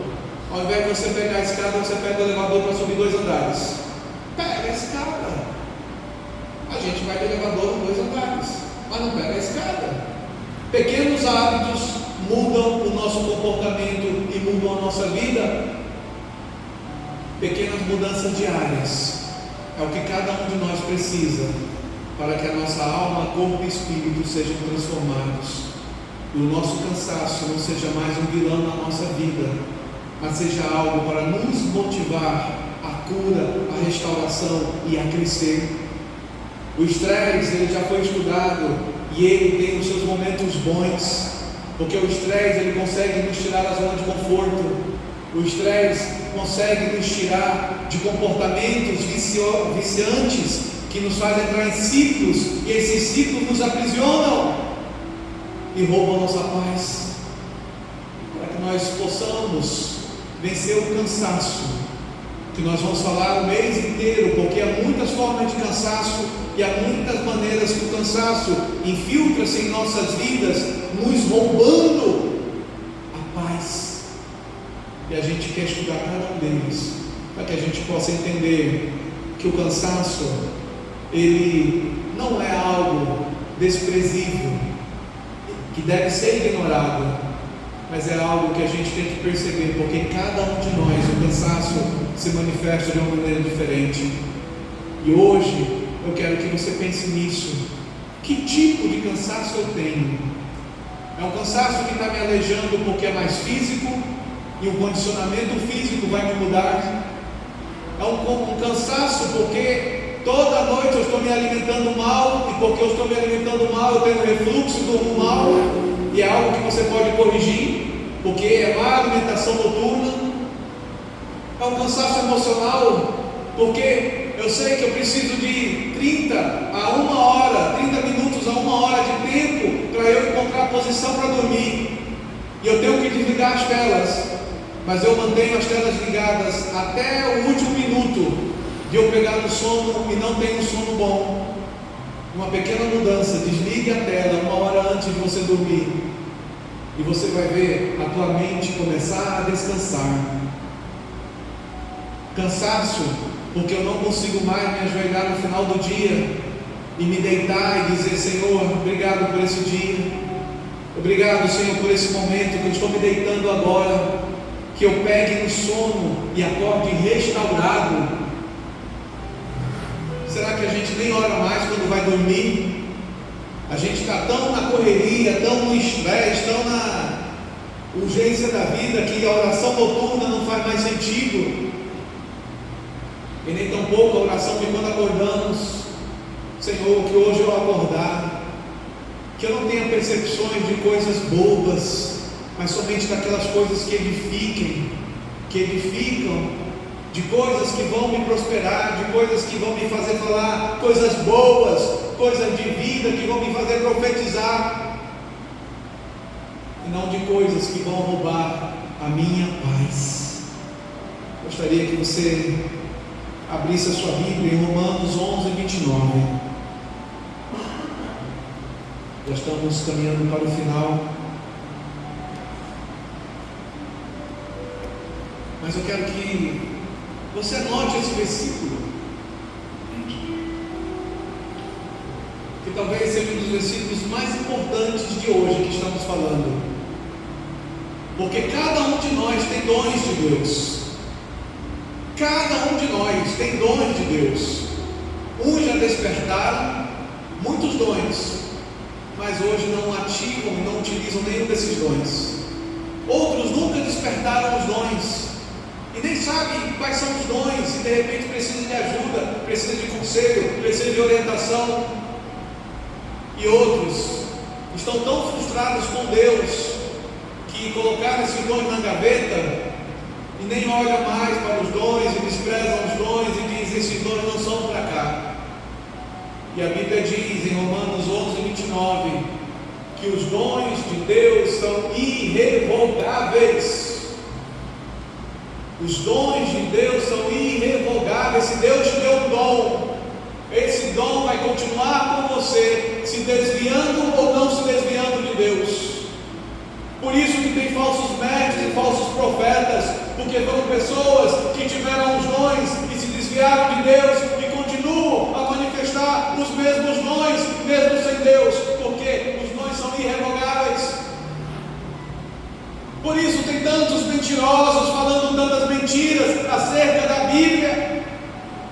[SPEAKER 1] Ao invés de você pegar a escada, você pega o elevador para subir 2 andares. Pega a escada. A gente vai de elevador 2 andares, mas não pega a escada. Pequenos hábitos mudam o nosso comportamento e mudam a nossa vida. Pequenas mudanças diárias é o que cada um de nós precisa para que a nossa alma, corpo e espírito sejam transformados, e o nosso cansaço não seja mais um vilão na nossa vida, mas seja algo para nos motivar à cura, à restauração e a crescer. O estresse, ele já foi estudado, e ele tem os seus momentos bons, porque o estresse, ele consegue nos tirar da zona de conforto. O estresse consegue nos tirar de comportamentos viciantes que nos fazem entrar em ciclos, e esses ciclos nos aprisionam e roubam a nossa paz. Para que nós possamos vencer o cansaço, que nós vamos falar o mês inteiro, porque há muitas formas de cansaço e há muitas maneiras que o cansaço infiltra-se em nossas vidas, nos roubando a paz. E a gente quer estudar cada um deles, para que a gente possa entender que o cansaço, ele não é algo desprezível, que deve ser ignorado, mas é algo que a gente tem que perceber, porque cada um de nós, o cansaço se manifesta de uma maneira diferente. E hoje eu quero que você pense nisso. Que tipo de cansaço eu tenho? É um cansaço que está me alejando porque é mais físico, e o condicionamento físico vai me mudar? É um cansaço porque toda noite eu estou me alimentando mal, e porque eu estou me alimentando mal eu tenho refluxo, durmo mal, e é algo que você pode corrigir, porque é má alimentação noturna. É um cansaço emocional, porque eu sei que eu preciso de 30 minutos a 1 hora de tempo para eu encontrar posição para dormir, e eu tenho que desligar as telas, mas eu mantenho as telas ligadas até o último minuto de eu pegar no sono e não tenho um sono bom. Uma pequena mudança: desligue a tela 1 hora antes de você dormir, e você vai ver a tua mente começar a descansar. Cansaço porque eu não consigo mais me ajoelhar no final do dia e me deitar e dizer: Senhor, obrigado por esse dia, obrigado, Senhor, por esse momento que eu estou me deitando agora, que eu pegue no sono e acorde restaurado. Será que a gente nem ora mais quando vai dormir? A gente está tão na correria, tão no estresse, tão na urgência da vida, que a oração noturna não faz mais sentido. E nem tampouco a oração de quando acordamos: Senhor, que hoje eu acordar, que eu não tenha percepções de coisas bobas, mas somente daquelas coisas que edificam, de coisas que vão me prosperar, de coisas que vão me fazer falar coisas boas, coisas de vida que vão me fazer profetizar, e não de coisas que vão roubar a minha paz. Gostaria que você abrisse a sua Bíblia em Romanos 11:29. Já estamos caminhando para o final, mas eu quero que você anote esse versículo, que talvez seja um dos versículos mais importantes de hoje que estamos falando, porque cada um de nós tem dons de Deus. Cada um de nós tem dons de Deus. Uns já despertaram muitos dons, mas hoje não ativam e não utilizam nenhum desses dons. Outros nunca despertaram os dons e nem sabem quais são os dons, e de repente precisam de ajuda, precisam de conselho, precisam de orientação. E outros estão tão frustrados com Deus que colocaram esses dons na gaveta e nem olham mais para os dons e desprezam os dons e dizem: esses dons não são para cá. E a Bíblia diz em Romanos 11:29 que os dons de Deus são irrevogáveis. Os dons de Deus são irrevogáveis. Se Deus te deu um dom, esse dom vai continuar com você, se desviando ou não se desviando de Deus. Por isso que tem falsos mestres e falsos profetas, porque foram pessoas que tiveram os dons e se desviaram de Deus e continuam a manifestar os mesmos dons, mesmo sem Deus, porque os dons são irrevogáveis. Por isso tem tantos mentirosos falando tantas mentiras acerca da Bíblia,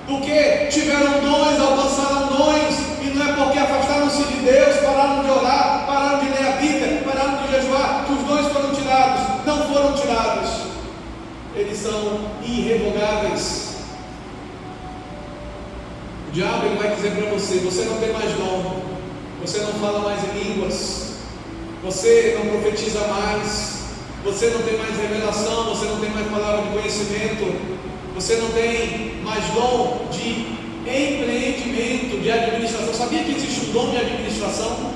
[SPEAKER 1] porque tiveram dons, alcançaram dons, e não é porque afastaram-se de Deus, pararam de orar, pararam de ler a Bíblia, pararam de jejuar, que os dons foram tirados. Não foram tirados, eles são irrevogáveis. O diabo ele vai dizer para você: você não tem mais dom, você não fala mais em línguas, você não profetiza mais, você não tem mais revelação, você não tem mais palavra de conhecimento. Você não tem mais dom de empreendimento, de administração. Sabia que existe um dom de administração?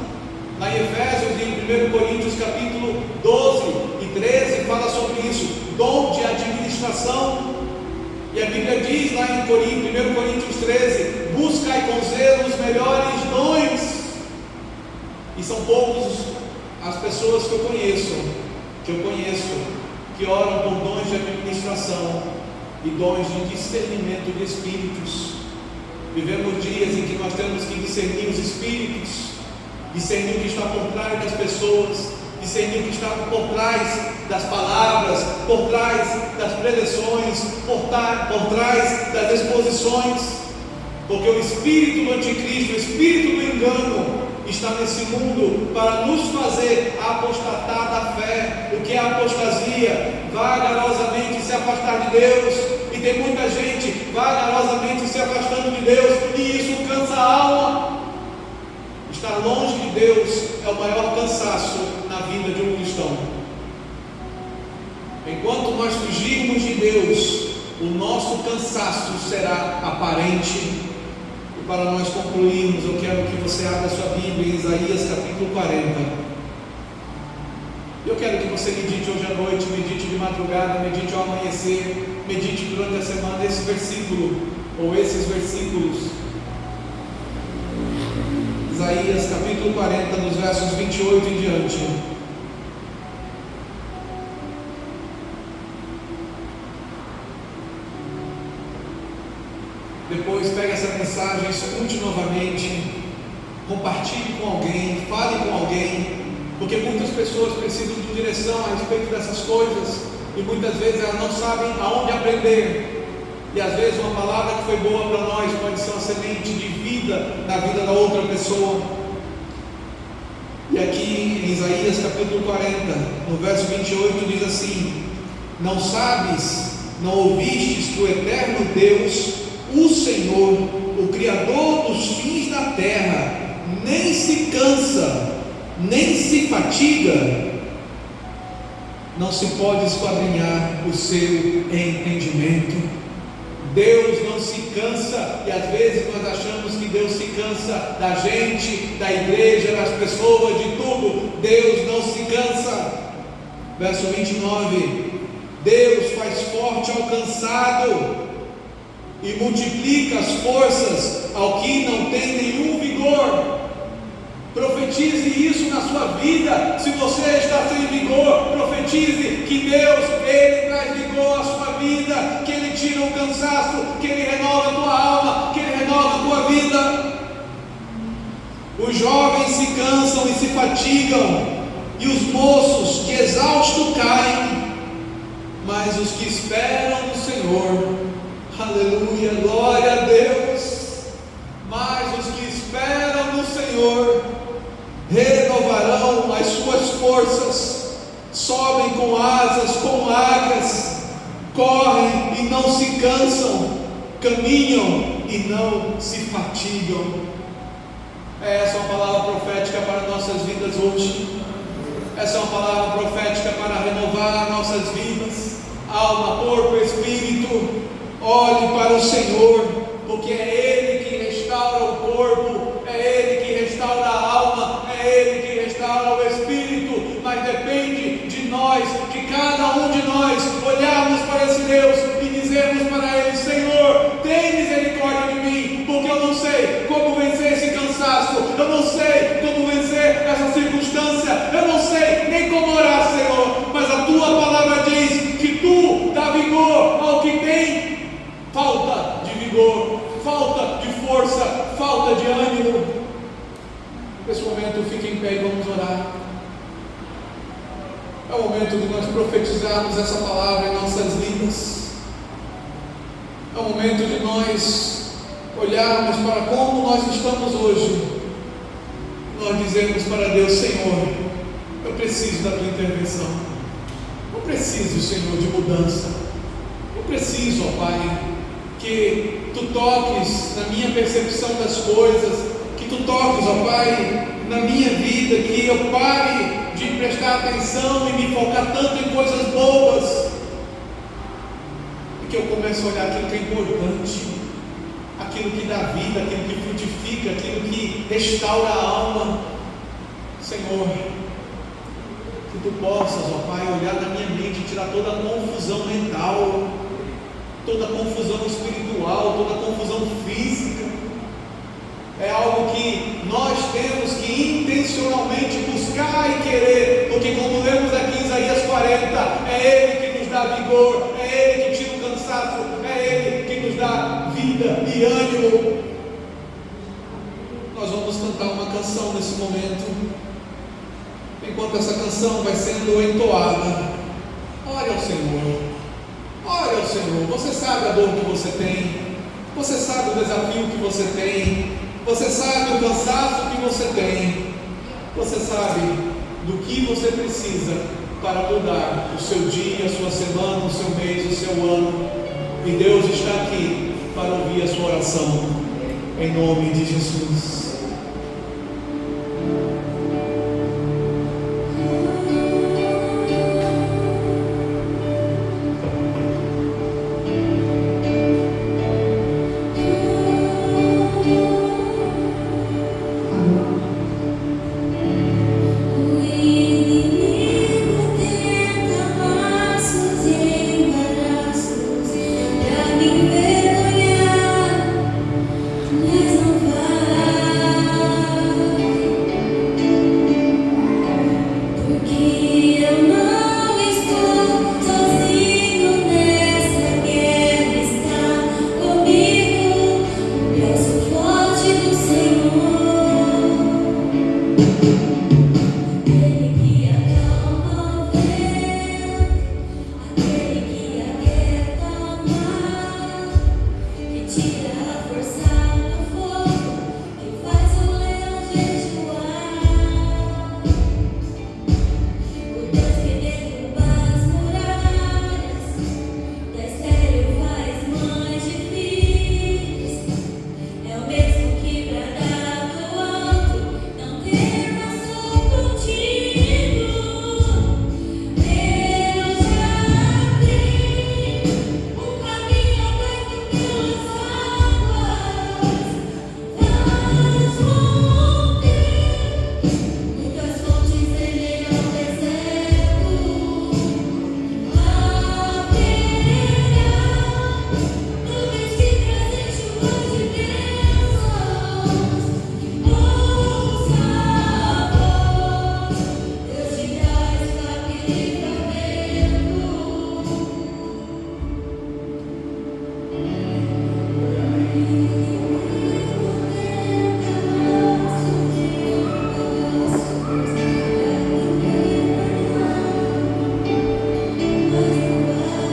[SPEAKER 1] Lá em Efésios e em 1 Coríntios capítulo 12 e 13 fala sobre isso, dom de administração. E a Bíblia diz lá em 1 Coríntios 13: buscai com zelo os melhores dons. E são poucos as pessoas que eu conheço, que oram por dons de administração e dons de discernimento de espíritos. Vivemos dias em que nós temos que discernir os espíritos, discernir o que está por trás das pessoas, discernir o que está por trás das palavras, por trás das preleções, por trás das exposições, porque o espírito do anticristo, o espírito do engano, está nesse mundo para nos fazer apostatar da fé. O que é apostasia? Vagarosamente se afastar de Deus, e tem muita gente vagarosamente se afastando de Deus, e isso cansa a alma. Estar longe de Deus é o maior cansaço na vida de um cristão. Enquanto nós fugirmos de Deus, o nosso cansaço será aparente. E para nós concluirmos, eu quero que você abra sua Bíblia em Isaías capítulo 40. Eu quero que você medite hoje à noite, medite de madrugada, medite ao amanhecer, medite durante a semana esse versículo, ou esses versículos. Isaías capítulo 40, nos versos 28 em diante. Depois pegue essa mensagem, escute novamente, compartilhe com alguém, fale com alguém, porque muitas pessoas precisam de direção a respeito dessas coisas, e muitas vezes elas não sabem aonde aprender, e às vezes uma palavra que foi boa para nós pode ser uma semente de vida na vida da outra pessoa. E aqui em Isaías capítulo 40, no verso 28 diz assim: não sabes, não ouvistes que o eterno Deus, o Senhor, o Criador dos fins da terra, nem se cansa, nem se fatiga, não se pode esquadrinhar o seu entendimento. Deus não se cansa, e às vezes nós achamos que Deus se cansa da gente, da igreja, das pessoas, de tudo. Deus não se cansa. Verso 29: Deus faz forte ao cansado e multiplica as forças ao que não tem nenhum vigor. Profetize isso na sua vida. Se você está sem vigor, profetize que Deus, Ele traz vigor à sua vida, que Ele tira o cansaço, que Ele renova a tua alma, que Ele renova a tua vida. Os jovens se cansam e se fatigam, e os moços de exausto caem, mas os que esperam no Senhor, aleluia, glória a Deus, mas os que esperam no Senhor renovarão as suas forças, sobem com asas como águias, correm e não se cansam, caminham e não se fatigam. Essa é uma palavra profética para nossas vidas hoje. Essa é uma palavra profética para renovar nossas vidas, alma, corpo, espírito. Olhe para o Senhor, porque é Ele que restaura o corpo, é Ele que restaura a alma, é Ele que restaura o espírito, mas depende de nós, que cada um de nós olharmos para esse Deus e dizermos para Ele: Senhor, tem misericórdia de mim, porque eu não sei como vencer esse cansaço, eu não sei como vencer essa circunstância, eu não sei nem como orar, Senhor, mas a Tua palavra diz que Tu dá vigor ao que tem falta de vigor, falta de força, falta de ânimo. Nesse momento, fique em pé e vamos orar. É o momento de nós profetizarmos essa palavra em nossas vidas. É o momento de nós olharmos para como nós estamos hoje. Nós dizemos para Deus: Senhor, eu preciso da Tua intervenção. Eu preciso, Senhor, de mudança. Eu preciso, ó Pai, que Tu toques na minha percepção das coisas, que Tu toques, ó Pai, na minha vida, que eu pare de prestar atenção e me focar tanto em coisas boas, e que eu comece a olhar aquilo que é importante, aquilo que dá vida, aquilo que frutifica, aquilo que restaura a alma. Senhor, que Tu possas, ó Pai, olhar na minha mente e tirar toda a confusão mental, toda a confusão espiritual, toda a confusão física. É algo que nós temos que intencionalmente buscar e querer, porque como lemos aqui em Isaías 40, é Ele que nos dá vigor, é Ele que tira o cansaço, é Ele que nos dá vida e ânimo. Nós vamos cantar uma canção nesse momento. Enquanto essa canção vai sendo entoada, ore ao Senhor, ore ao Senhor. Você sabe a dor que você tem, você sabe o desafio que você tem, você sabe o cansaço que você tem, você sabe do que você precisa para mudar o seu dia, a sua semana, o seu mês, o seu ano. E Deus está aqui para ouvir a sua oração, em nome de Jesus.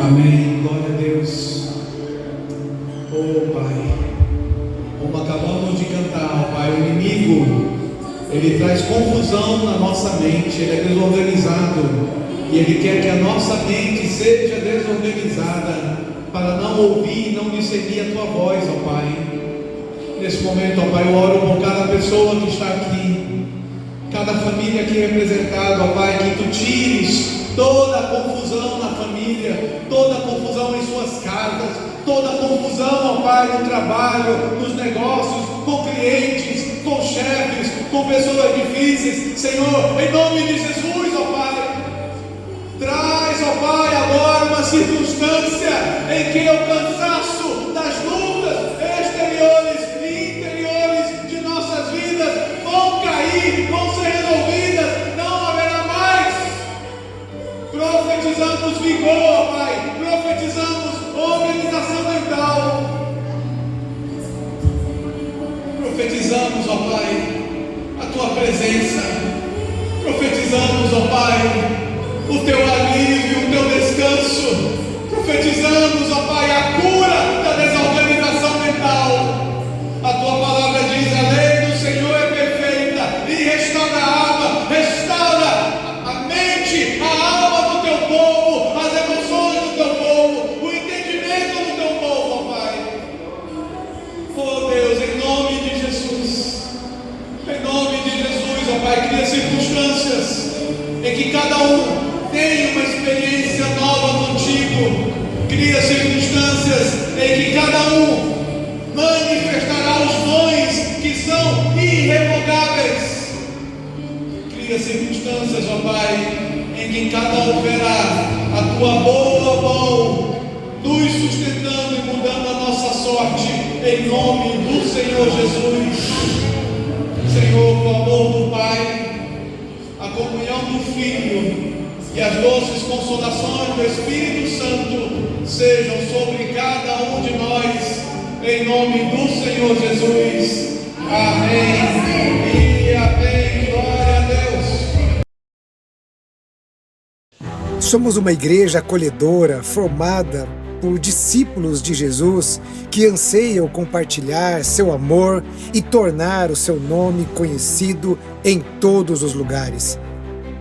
[SPEAKER 1] Amém, glória a Deus. Oh Pai, como acabamos de cantar, oh Pai, o inimigo, ele traz confusão na nossa mente, ele é desorganizado, e ele quer que a nossa mente seja desorganizada, para não ouvir e não discernir a Tua voz, ó Pai. Nesse momento, ó Pai, eu oro por cada pessoa que está aqui, cada família aqui representada, ó Pai, que Tu tires toda a confusão na família, toda a confusão em suas casas, toda a confusão, ó Pai, no trabalho, nos negócios, com clientes, com chefes, com pessoas difíceis. Senhor, em nome de Jesus, ó Pai, traz, ó Pai, agora uma circunstância em que o cansaço das lutas exteriores e interiores de nossas vidas vão cair, vão ser resolvidas, não haverá mais. Profetizamos vigor, Pai, profetizamos organização mental, profetizamos, ó Pai, a Tua presença, profetizamos, ó Pai, o Teu alívio, o Teu descanso, profetizamos, ó Pai, a cura da desorganização mental. A Tua palavra diz: a lei do Senhor é perfeita e restaura a alma, restaura a mente, a alma do Teu povo, as emoções do Teu povo, o entendimento do Teu povo, ó Pai. Oh Deus, em nome de Jesus, em nome de Jesus, ó Pai, cria circunstâncias em que cada um tenha uma experiência nova contigo, Cria circunstâncias em que cada um manifestará os dons que são irrevogáveis. Cria circunstâncias, ó Pai, em que cada um verá a tua boa mão nos sustentando e mudando a nossa sorte, em nome do Senhor Jesus. Senhor, o amor do Pai, a comunhão do Filho e as doces consolações do Espírito Santo sejam sobre cada um de nós, em nome do Senhor Jesus. Amém e amém. Glória a Deus.
[SPEAKER 2] Somos uma igreja acolhedora, formada por discípulos de Jesus que anseiam compartilhar seu amor e tornar o seu nome conhecido em todos os lugares.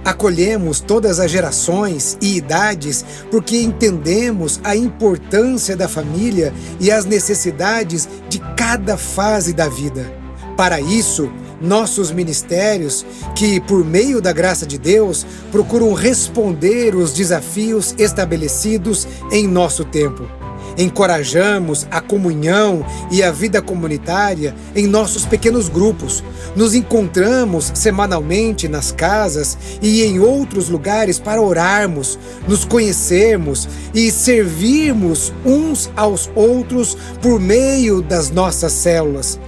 [SPEAKER 2] Acolhemos todas as gerações e idades porque entendemos a importância da família e as necessidades de cada fase da vida. Para isso, nossos ministérios, que por meio da graça de Deus, procuram responder os desafios estabelecidos em nosso tempo. Encorajamos a comunhão e a vida comunitária em nossos pequenos grupos. Nos encontramos semanalmente nas casas e em outros lugares para orarmos, nos conhecermos e servirmos uns aos outros por meio das nossas células.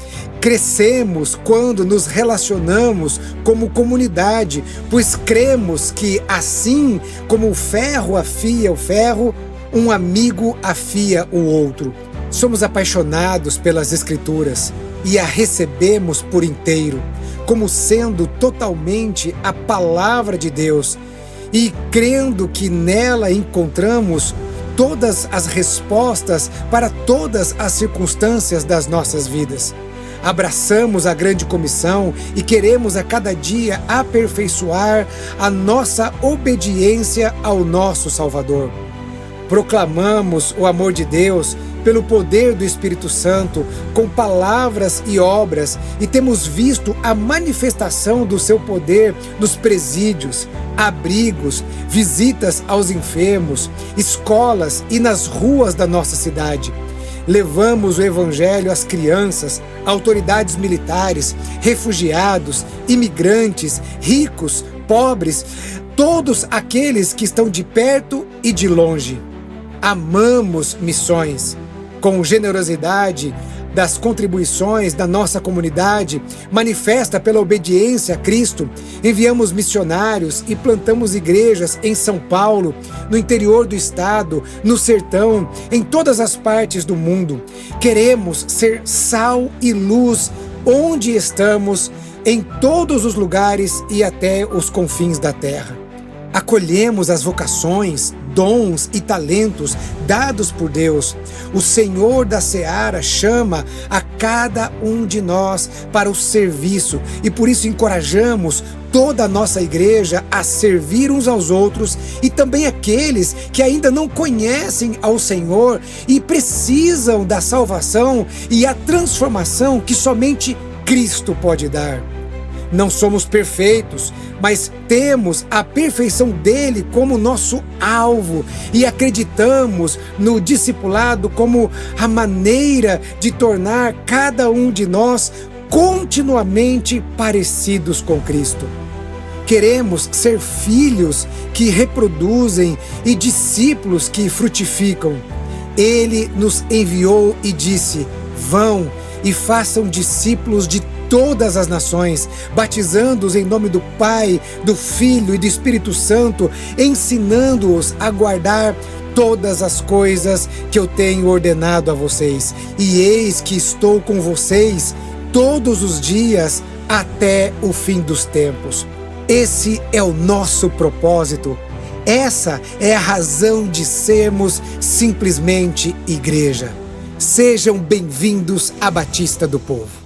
[SPEAKER 2] Crescemos quando nos relacionamos como comunidade, pois cremos que assim como o ferro afia o ferro, um amigo afia o outro. Somos apaixonados pelas Escrituras e a recebemos por inteiro, como sendo totalmente a palavra de Deus, e crendo que nela encontramos todas as respostas para todas as circunstâncias das nossas vidas. Abraçamos a grande comissão e queremos a cada dia aperfeiçoar a nossa obediência ao nosso Salvador. Proclamamos o amor de Deus pelo poder do Espírito Santo, com palavras e obras, e temos visto a manifestação do seu poder nos presídios, abrigos, visitas aos enfermos, escolas e nas ruas da nossa cidade. Levamos o Evangelho às crianças, autoridades militares, refugiados, imigrantes, ricos, pobres, todos aqueles que estão de perto e de longe. Amamos missões. Com generosidade das contribuições da nossa comunidade, manifesta pela obediência a Cristo, enviamos missionários e plantamos igrejas em São Paulo, no interior do estado, no sertão, em todas as partes do mundo. Queremos ser sal e luz onde estamos, em todos os lugares e até os confins da terra. Acolhemos as vocações, dons e talentos dados por Deus. O Senhor da Seara chama a cada um de nós para o serviço e por isso encorajamos toda a nossa igreja a servir uns aos outros e também aqueles que ainda não conhecem ao Senhor e precisam da salvação e a transformação que somente Cristo pode dar. Não somos perfeitos, mas temos a perfeição dele como nosso alvo e acreditamos no discipulado como a maneira de tornar cada um de nós continuamente parecidos com Cristo. Queremos ser filhos que reproduzem e discípulos que frutificam. Ele nos enviou e disse: vão e façam discípulos de todas as nações, batizando-os em nome do Pai, do Filho e do Espírito Santo, ensinando-os a guardar todas as coisas que eu tenho ordenado a vocês. E eis que estou com vocês todos os dias até o fim dos tempos. Esse é o nosso propósito. Essa é a razão de sermos simplesmente igreja. Sejam bem-vindos à Batista do Povo.